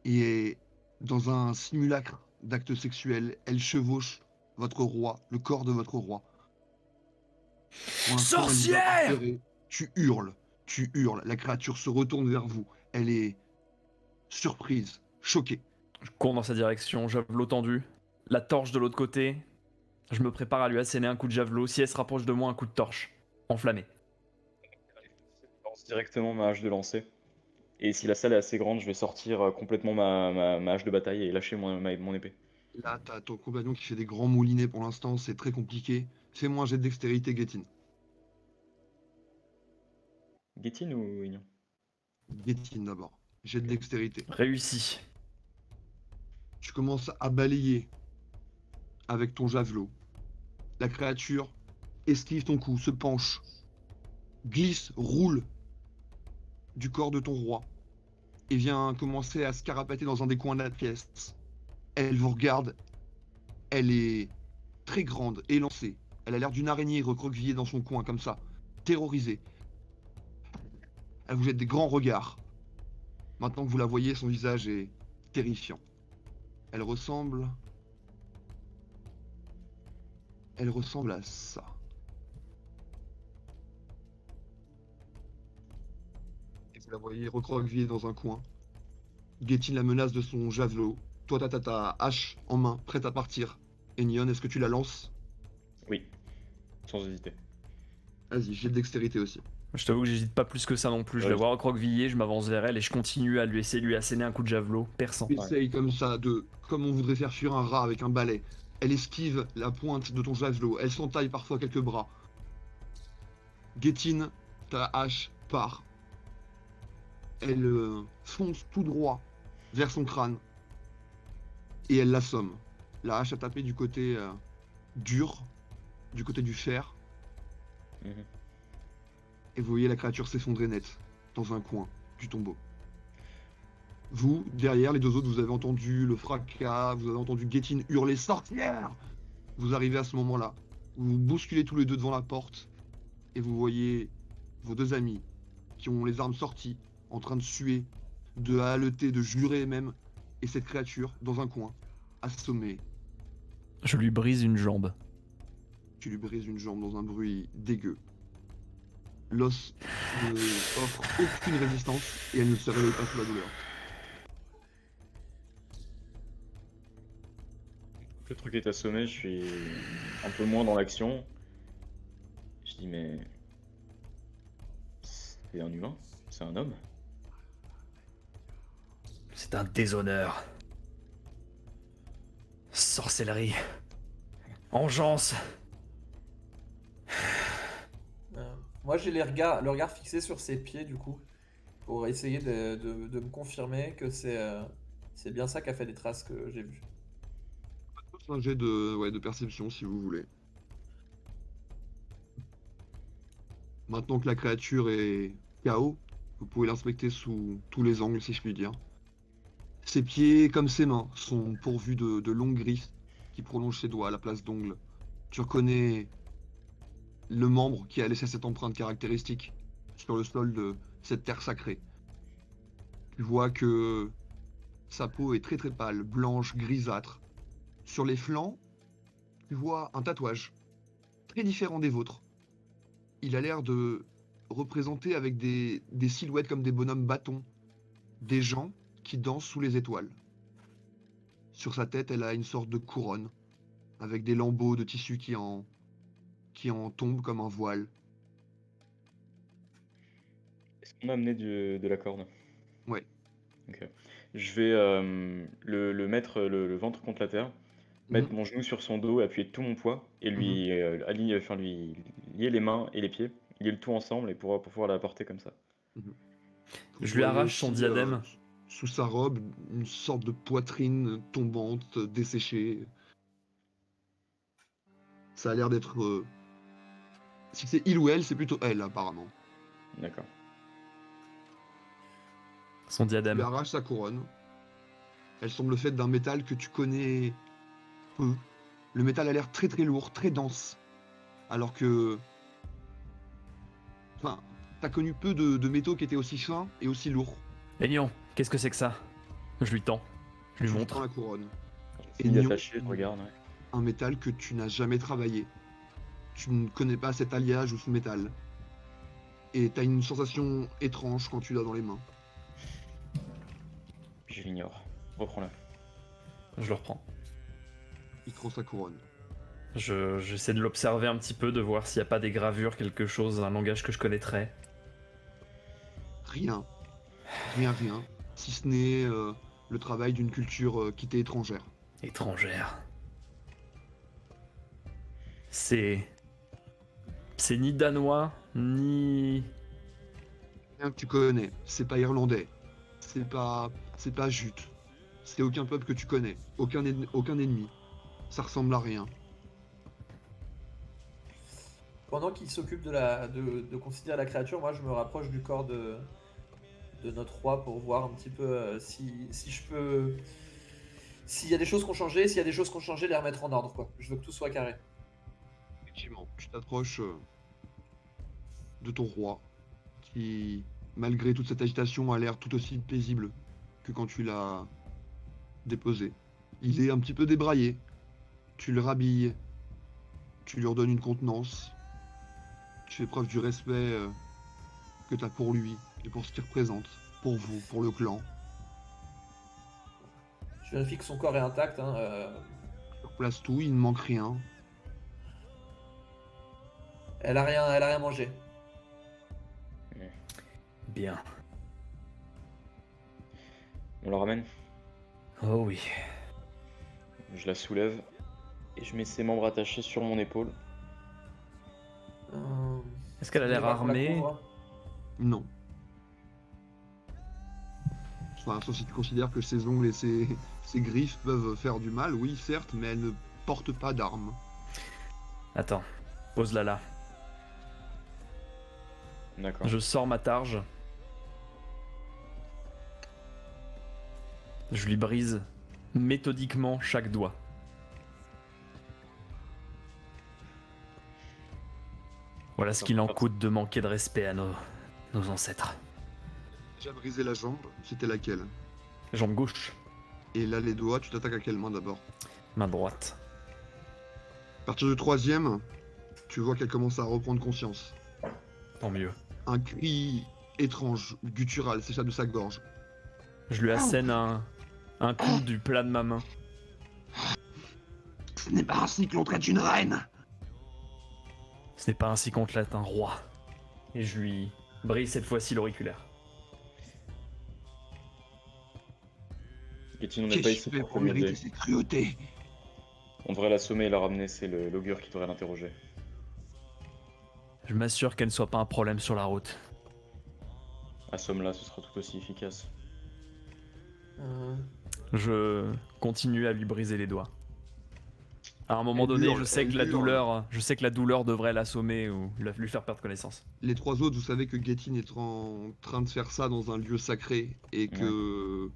Et dans un simulacre d'acte sexuel, elle chevauche votre roi, le corps de votre roi. Pour l'instant, elle vous a Sorcière! repéré. Tu hurles. La créature se retourne vers vous. Elle est surprise, choquée. Je cours dans sa direction, javelot tendu, la torche de l'autre côté. Je me prépare à lui asséner un coup de javelot. Si elle se rapproche de moi, un coup de torche, enflammé. Je lance directement ma hache de lancer. Et si la salle est assez grande, je vais sortir complètement ma hache de bataille et lâcher mon épée. Là, t'as ton compagnon qui fait des grands moulinets pour l'instant, c'est très compliqué. Fais-moi un jet de dextérité, Getin. Getin ou Ignan? Getin d'abord. Jet de dextérité. Réussi. Tu commences à balayer avec ton javelot. La créature esquive ton coup, se penche, glisse, roule du corps de ton roi et vient commencer à se carapater dans un des coins de la pièce. Elle vous regarde, elle est très grande, élancée. Elle a l'air d'une araignée recroquevillée dans son coin comme ça, terrorisée. Elle vous jette des grands regards. Maintenant que vous la voyez, son visage est terrifiant. Elle ressemble à ça. Et vous la voyez recroquevillée dans un coin. Getin la menace de son javelot. Toi, t'as ta hache en main, prête à partir. Enion, est-ce que tu la lances? Oui, sans hésiter. Vas-y, j'ai de dextérité aussi. Je t'avoue que j'hésite pas plus que ça non plus. Je la vois recroquevillée, je m'avance vers elle et je continue à lui essayer de lui asséner un coup de javelot perçant. Essaye comme ça, comme on voudrait faire fuir un rat avec un balai. Elle esquive la pointe de ton javelot. Elle s'entaille parfois quelques bras. Getin, ta hache part. Elle fonce tout droit vers son crâne. Et elle l'assomme. La hache a tapé du côté dur, du côté du fer. Mhm. Et vous voyez la créature s'effondrer net, dans un coin du tombeau. Vous, derrière, les deux autres, vous avez entendu le fracas, vous avez entendu Getin hurler « Sorcière !» Vous arrivez à ce moment-là. Vous vous bousculez tous les deux devant la porte. Et vous voyez vos deux amis, qui ont les armes sorties, en train de suer, de haleter, de jurer même. Et cette créature, dans un coin, assommée. Je lui brise une jambe. Tu lui brises une jambe dans un bruit dégueu. L'os ne offre aucune résistance et elle ne se réveille pas sous la douleur. Le truc est assommé, je suis un peu moins dans l'action. Je dis mais c'est un humain, c'est un homme. C'est un déshonneur. Sorcellerie. Engeance. Moi, j'ai le regard fixé sur ses pieds, du coup, pour essayer de me confirmer que c'est bien ça qui a fait les traces que j'ai vues. C'est un jet de perception si vous voulez. Maintenant que la créature est KO, vous pouvez l'inspecter sous tous les angles si je puis dire. Ses pieds comme ses mains sont pourvus de longues griffes qui prolongent ses doigts à la place d'ongles. Tu reconnais le membre qui a laissé cette empreinte caractéristique sur le sol de cette terre sacrée. Tu vois que sa peau est très très pâle, blanche, grisâtre. Sur les flancs, tu vois un tatouage très différent des vôtres. Il a l'air de représenter avec des silhouettes comme des bonhommes bâtons, des gens qui dansent sous les étoiles. Sur sa tête, elle a une sorte de couronne, avec des lambeaux de tissu qui en tombent comme un voile. Est-ce qu'on a amené de la corde? Ouais. Ok. Je vais le mettre le ventre contre la terre, mettre mon genou sur son dos, appuyer tout mon poids et lui, lui lier les mains et les pieds, lier le tout ensemble et pour pouvoir la porter comme ça. Vous Je lui voyez arrache son aussi, diadème. sous sa robe, une sorte de poitrine tombante, desséchée. Ça a l'air d'être... Si c'est il ou elle, c'est plutôt elle, apparemment. D'accord. Son Tu lui diadème. arraches sa couronne. Elle semble faite d'un métal que tu connais peu. Le métal a l'air très très lourd, très dense. Alors que... Enfin, t'as connu peu de métaux qui étaient aussi fins et aussi lourds. Aignan, qu'est-ce que c'est que ça? Je lui tends. Je lui Tu montre. prends la couronne. Il est Aignan, attaché, je regarde. Ouais. un métal que tu n'as jamais travaillé. Tu ne connais pas cet alliage ou ce métal. Et t'as une sensation étrange quand tu l'as dans les mains. Je l'ignore. Reprends-la. Je le reprends. Il te rend sa couronne. J'essaie de l'observer un petit peu, de voir s'il n'y a pas des gravures, quelque chose, un langage que je connaîtrais. Rien. Rien. Si ce n'est le travail d'une culture qui t'est étrangère. Étrangère. C'est ni danois, ni... Rien que tu connais. C'est pas irlandais. C'est pas jute. C'est aucun peuple que tu connais. Aucun ennemi. Ça ressemble à rien. Pendant qu'il s'occupe de considérer la créature, moi je me rapproche du corps de notre roi pour voir un petit peu si je peux... S'il y a des choses qui ont changé, les remettre en ordre, quoi. Je veux que tout soit carré. Effectivement, tu t'approches de ton roi, qui, malgré toute cette agitation, a l'air tout aussi paisible que quand tu l'as déposé. Il est un petit peu débraillé. Tu le rhabilles, tu lui redonnes une contenance, tu fais preuve du respect que tu as pour lui et pour ce qu'il représente, pour vous, pour le clan. Je vérifie que son corps est intact. Tu replaces tout, il ne manque rien. Elle a rien mangé. Bien. On la ramène. Oh oui. Je la soulève et je mets ses membres attachés sur mon épaule. Est-ce qu'elle a l'air armée? Non. Enfin, sauf si tu considères que ses ongles et ses griffes peuvent faire du mal, oui, certes, mais elle ne porte pas d'armes. Attends, pose-la là. D'accord. Je sors ma targe. Je lui brise méthodiquement chaque doigt. Voilà ce qu'il en coûte de manquer de respect à nos ancêtres. Déjà brisé la jambe, c'était laquelle? Jambe gauche, Et là, les doigts, tu t'attaques à quelle main d'abord? main droite. À partir du troisième, tu vois qu'elle commence à reprendre conscience. Tant mieux. Un cri étrange, guttural, s'échappe de sa gorge. Je lui assène un coup du plat de ma main. Ce n'est pas ainsi que l'on traite une reine. Ce n'est pas ainsi qu'on traite un roi. Et je lui brise cette fois-ci l'auriculaire. Gettin, on n'est pas Qu'ai-je ici fait pour pour mériter t'amuser. ces cruautés? On devrait l'assommer et la ramener, c'est l'augure qui devrait l'interroger. Je m'assure qu'elle ne soit pas un problème sur la route. Assomme-la, ce sera tout aussi efficace. Je continue à lui briser les doigts. À un moment Elle donné, hurle, je sais elle que la hurle. douleur devrait l'assommer ou lui faire perdre connaissance. Les trois autres, vous savez que Gettin est en train de faire ça dans un lieu sacré et que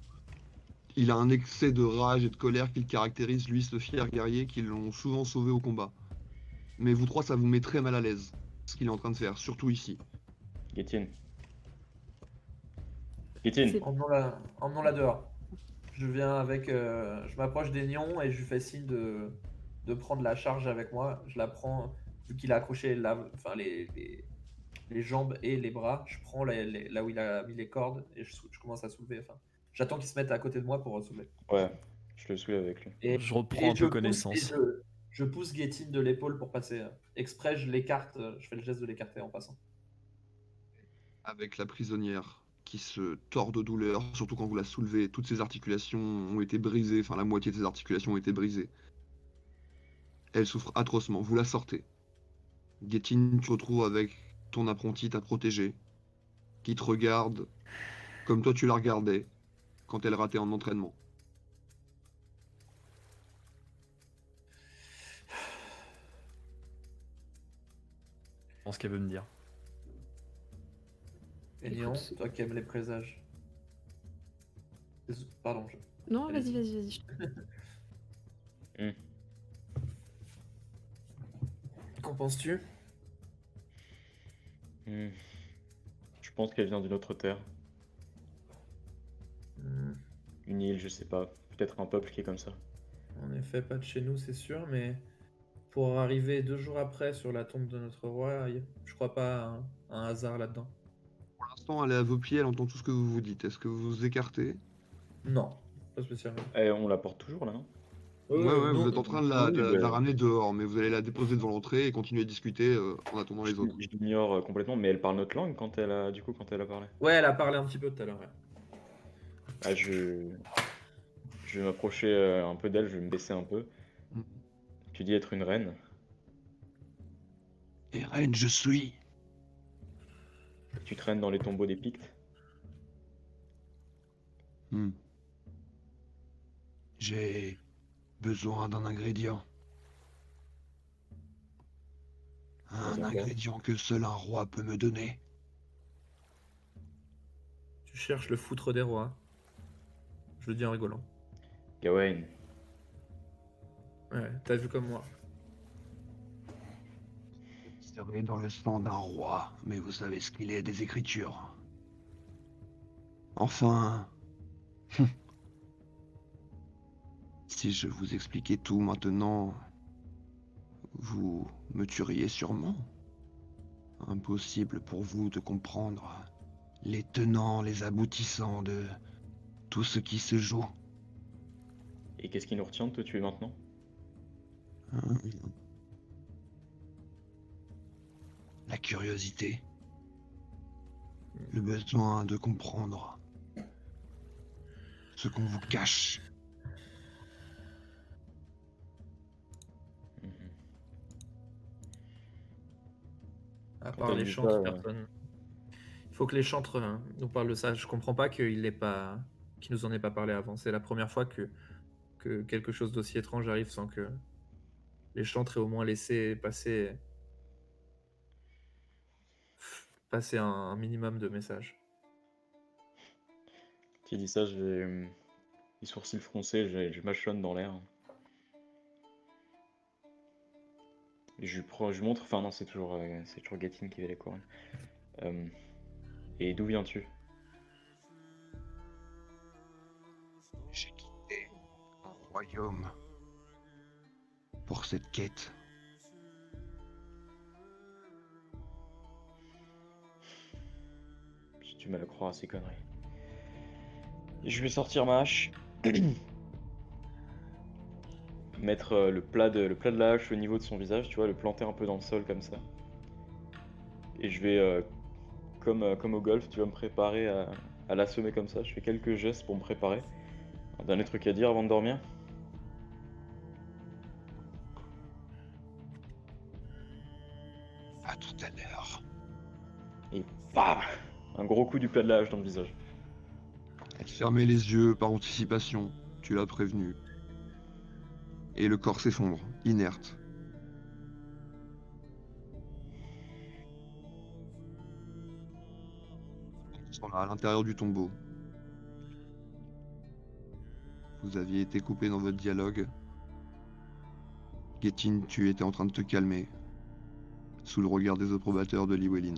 il a un excès de rage et de colère qui le caractérise, lui, ce fier guerrier qui l'ont souvent sauvé au combat. Mais vous trois, ça vous met très mal à l'aise, ce qu'il est en train de faire, surtout ici. Gettin. Gettin. C'est- Emmenons-la dehors. Je viens avec. Je m'approche des nions et je lui fais signe de prendre la charge avec moi. Je la prends, vu qu'il a accroché les jambes et les bras. Je prends là où il a mis les cordes et je commence à soulever. Enfin, j'attends qu'il se mette à côté de moi pour soulever. Ouais, je le suis avec lui. Et, Je reprends un peu connaissance. je pousse Gettin de l'épaule pour passer. Exprès, je l'écarte. Je fais le geste de l'écarter en passant. Avec la prisonnière qui se tord de douleur, surtout quand vous la soulevez, toutes ses articulations ont été brisées, enfin la moitié de ses articulations ont été brisées. Elle souffre atrocement, vous la sortez. Gettin, tu te retrouves avec ton apprenti, ta protégée, qui te regarde comme toi tu la regardais quand elle ratait en entraînement. Je pense qu'elle veut me dire. Et Néon, Écoute. toi qui aimes les présages. Pardon. Non, Allez-y. vas-y. Qu'en penses-tu? Hmm. Je pense qu'elle vient d'une autre terre. Une île, je sais pas. Peut-être un peuple qui est comme ça. En effet, pas de chez nous, c'est sûr, mais pour arriver 2 jours après sur la tombe de notre roi, je crois pas à un hasard là-dedans. Pour l'instant, elle est à vos pieds, elle entend tout ce que vous vous dites. Est-ce que vous vous écartez? Non, pas spécialement. Eh, on la porte toujours là, non? Ouais, vous non, êtes en train de oui, de la bah. ramener dehors, mais vous allez la déposer devant l'entrée et continuer à discuter en attendant les autres. Je l'ignore complètement, mais elle parle notre langue quand elle a, du coup, quand elle a parlé. ouais, elle a parlé un petit peu tout à l'heure. Ouais. Ah, je vais m'approcher un peu d'elle, je vais me baisser un peu. Mhm. Tu dis être une reine. Et reine, je suis. Tu traînes dans les tombeaux des Pictes. Hmm. J'ai besoin d'un ingrédient. Un D'accord. ingrédient que seul un roi peut me donner. Tu cherches le foutre des rois. Je le dis en rigolant. Gawain, Ouais, t'as vu comme moi. Vous serez dans le sang d'un roi, mais vous savez ce qu'il est des écritures. Enfin... si je vous expliquais tout maintenant, vous me tueriez sûrement. Impossible pour vous de comprendre les tenants, les aboutissants de tout ce qui se joue. et qu'est-ce qui nous retient de te tuer maintenant? Hein. La curiosité. Le besoin de comprendre ce qu'on vous cache. Mhm. À Quand part elle les dit chantres, ça, personne. Il faut que les chantres nous parlent de ça. Je comprends pas qu'il nous en ait pas parlé avant. C'est la première fois que quelque chose d'aussi étrange arrive sans que les chantres aient au moins laissé passer un minimum de messages. Tu dis ça, j'ai les sourcils froncés, je mâchonne dans l'air. Et je lui montre, enfin non, c'est toujours Gatine qui avait les couronnes. Et d'où viens-tu? J'ai quitté un royaume pour cette quête. du mal à croire à ces conneries. Et je vais sortir ma hache. Mettre le plat de la hache au niveau de son visage, tu vois, le planter un peu dans le sol comme ça. Et je vais, comme au golf, tu vas me préparer à l'assommer comme ça. Je fais quelques gestes pour me préparer. Un dernier truc à dire avant de dormir? À tout à l'heure. Et bam! Un gros coup du plat de la hache dans le visage. Elle fermait les yeux par anticipation, tu l'as prévenu. Et le corps s'effondre, inerte. Ils sont là, à l'intérieur du tombeau. Vous aviez été coupé dans votre dialogue. Getin, tu étais en train de te calmer, sous le regard des approbateurs de Llywelyn.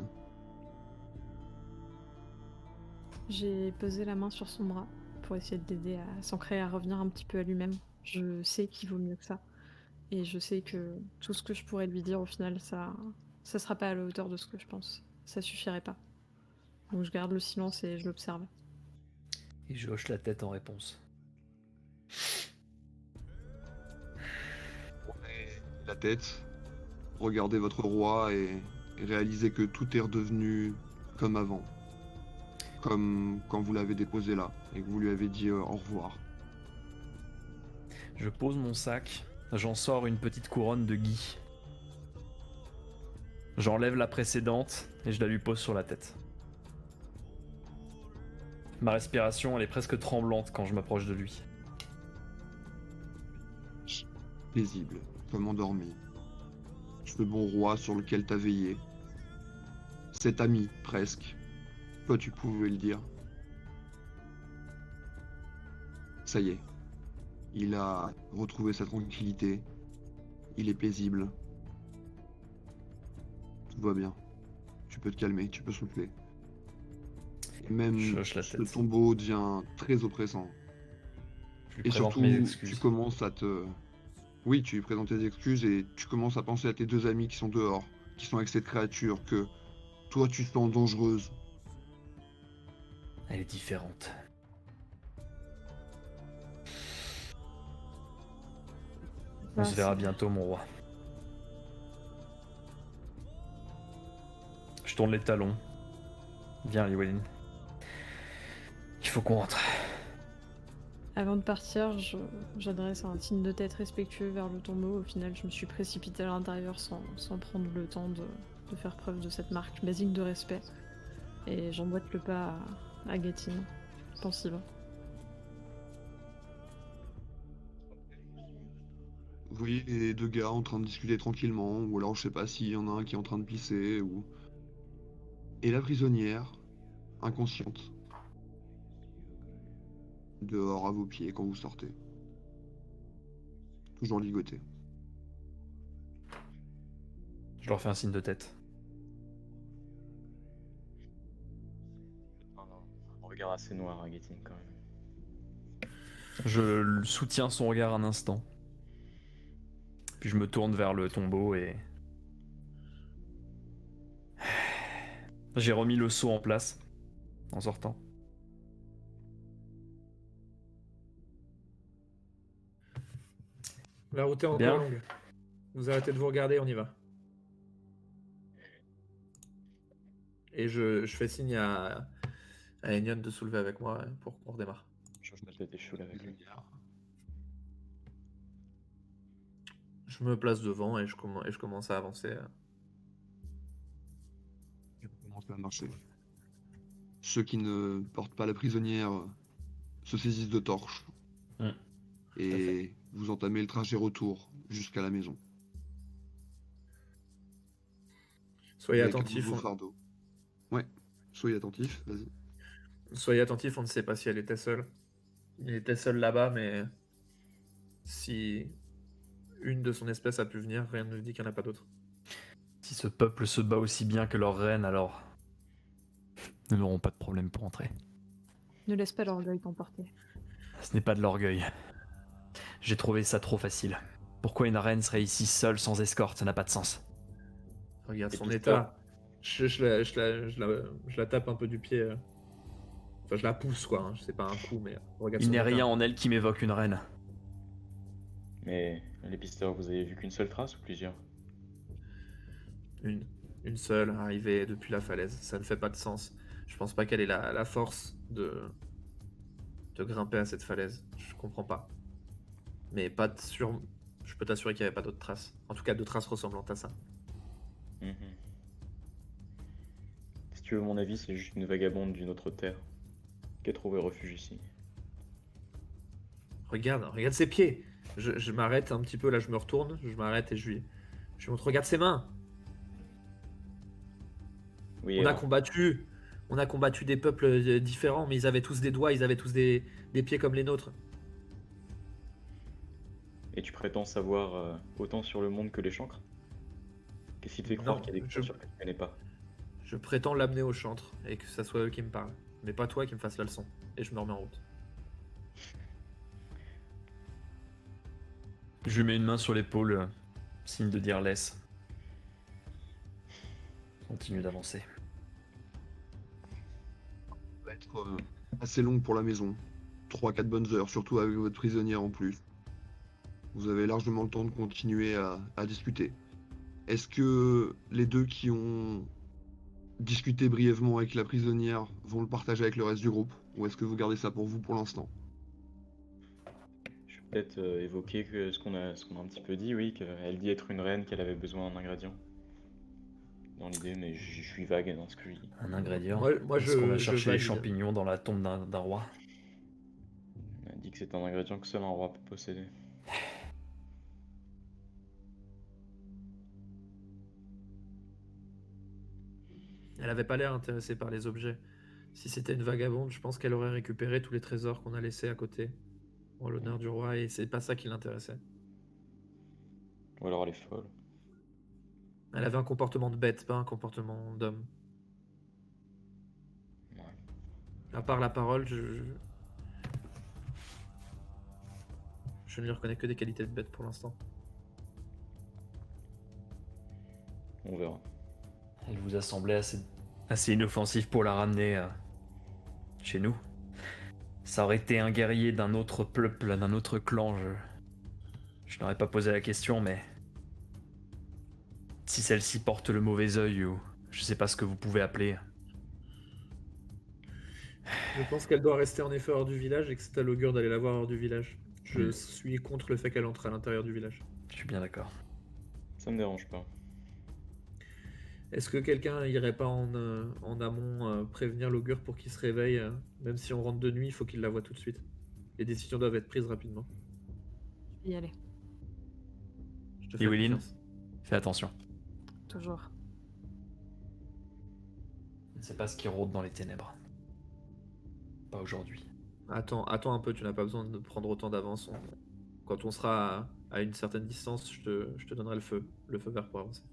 J'ai posé la main sur son bras pour essayer de l'aider à s'ancrer, à revenir un petit peu à lui-même. Je sais qu'il vaut mieux que ça. Et je sais que tout ce que je pourrais lui dire au final, ça sera pas à la hauteur de ce que je pense. Ça suffirait pas. Donc je garde le silence et je l'observe. Et je hoche la tête en réponse. Tournez la tête, regardez votre roi et réalisez que tout est redevenu comme avant. Comme quand vous l'avez déposé là et que vous lui avez dit au revoir. Je pose mon sac, j'en sors une petite couronne de gui. J'enlève la précédente et je la lui pose sur la tête. Ma respiration, elle est presque tremblante quand je m'approche de lui. Paisible, comme endormi. Ce bon roi sur lequel t'as veillé. Cet ami, presque. Toi, tu pouvais le dire. Ça y est. Il a retrouvé sa tranquillité. Il est paisible. Tout va bien. Tu peux te calmer, tu peux souffler. Et même Je hoche la ce tête. tombeau devient très oppressant. Je lui Et présente surtout, mes excuses. tu commences à te... Oui, tu lui présentes tes excuses et tu commences à penser à tes deux amis qui sont dehors, qui sont avec cette créature, que toi tu sens dangereuse. Elle est différente. On se verra bientôt, mon roi. Je tourne les talons. Viens, Llywelyn. Il faut qu'on rentre. Avant de partir, j'adresse un signe de tête respectueux vers le tombeau. Au final, je me suis précipitée à l'intérieur sans prendre le temps de faire preuve de cette marque basique de respect. Et j'emboîte le pas à Getin, pensive. Vous voyez les deux gars en train de discuter tranquillement, ou alors je sais pas s'il y en a un qui est en train de pisser, ou... Et la prisonnière, inconsciente, dehors à vos pieds quand vous sortez. Toujours ligotée. Je leur fais un signe de tête. Un regard assez noir à Getin quand même. Je soutiens son regard un instant. Puis je me tourne vers le tombeau et... J'ai remis le seau en place en sortant. La route est encore Bien. longue. Vous arrêtez de vous regarder, on y va. Et je fais signe à Enion de soulever avec moi pour qu'on redémarre. Je hoche la tête et je suis là avec lui. Je me place devant et je commence à avancer. Et vous commencez à marcher. Ceux qui ne portent pas la prisonnière se saisissent de torches. Et vous entamez le trajet retour jusqu'à la maison. Soyez Avec un attentifs. nouveau fardeau. Ouais, soyez attentifs, vas-y. Soyez attentifs, on ne sait pas si elle était seule. Il était seul là-bas, mais si une de son espèce a pu venir, rien ne nous dit qu'il n'y en a pas d'autres. Si ce peuple se bat aussi bien que leur reine, alors... Nous n'aurons pas de problème pour entrer. Ne laisse pas l'orgueil t'emporter. Ce n'est pas de l'orgueil. J'ai trouvé ça trop facile. Pourquoi une reine serait ici seule sans escorte? Ça n'a pas de sens. Regarde Et son puis état. Je la tape un peu du pied. Enfin, je la pousse, quoi. Hein. C'est pas un coup, mais regarde Il son n'est mental. rien en elle qui m'évoque une reine. Mais les pisteurs, vous avez vu qu'une seule trace ou plusieurs? Une seule arrivée depuis la falaise. Ça ne fait pas de sens. Je pense pas qu'elle ait la force de grimper à cette falaise. Je comprends pas. Mais pas de sûr. Je peux t'assurer qu'il n'y avait pas d'autres traces. En tout cas, de traces ressemblantes à ça. Mhm. Si tu veux mon avis, c'est juste une vagabonde d'une autre terre qui a trouvé refuge ici. Regarde ses pieds. Je m'arrête un petit peu, là, je me retourne, je m'arrête et je lui montre, regarde ses mains. Oui, On a alors, combattu des peuples différents, mais ils avaient tous des doigts, ils avaient tous des pieds comme les nôtres. et tu prétends savoir autant sur le monde que les chancres? Qu'est-ce qui te fait croire Non, qu'il y a des créatures que tu connais pas? je prétends l'amener au chantre et que ça soit eux qui me parlent. Mais pas toi qui me fasses la leçon. Et je me remets en route. Je lui mets une main sur l'épaule, signe de dire laisse. Continue d'avancer. Ça va être assez long pour la maison. 3-4 bonnes heures, surtout avec votre prisonnière en plus. Vous avez largement le temps de continuer à discuter. Est-ce que les deux qui ont discuté brièvement avec la prisonnière vont le partager avec le reste du groupe? Ou est-ce que vous gardez ça pour vous pour l'instant? Je vais peut-être évoquer ce qu'on a un petit peu dit, oui, qu'elle dit être une reine, qu'elle avait besoin d'un ingrédient. Dans l'idée, mais je suis vague dans ce que je dis. Un ingrédient. Moi, Est-ce qu'on va je chercher les valide. champignons dans la tombe d'un roi? Elle dit que c'est un ingrédient que seul un roi peut posséder. Elle avait pas l'air intéressée par les objets. Si c'était une vagabonde, je pense qu'elle aurait récupéré tous les trésors qu'on a laissés à côté, en l'honneur du roi, et c'est pas ça qui l'intéressait. Ou alors elle est folle. Elle avait un comportement de bête, pas un comportement d'homme. Ouais. À part la parole, je ne lui reconnais que des qualités de bête pour l'instant. On verra. Elle vous a semblé assez inoffensif pour la ramener chez nous. Ça aurait été un guerrier d'un autre peuple, d'un autre clan. Je n'aurais pas posé la question, mais si celle-ci porte le mauvais œil ou je sais pas ce que vous pouvez appeler. Je pense qu'elle doit rester en effet hors du village et que c'est à l'augure d'aller la voir hors du village. Je Hmm. suis contre le fait qu'elle entre à l'intérieur du village. Je suis bien d'accord. Ça me dérange pas. Est-ce que quelqu'un irait pas en amont prévenir l'augure pour qu'il se réveille même si on rentre de nuit, il faut qu'il la voie tout de suite. Les décisions doivent être prises rapidement. Je vais y aller, Je te Et fais Willin, confiance. fais attention. toujours. Je ne sais pas ce qui rôde dans les ténèbres. Pas aujourd'hui. Attends un peu, tu n'as pas besoin de prendre autant d'avance. Quand on sera à une certaine distance, je te donnerai le feu vert pour avancer.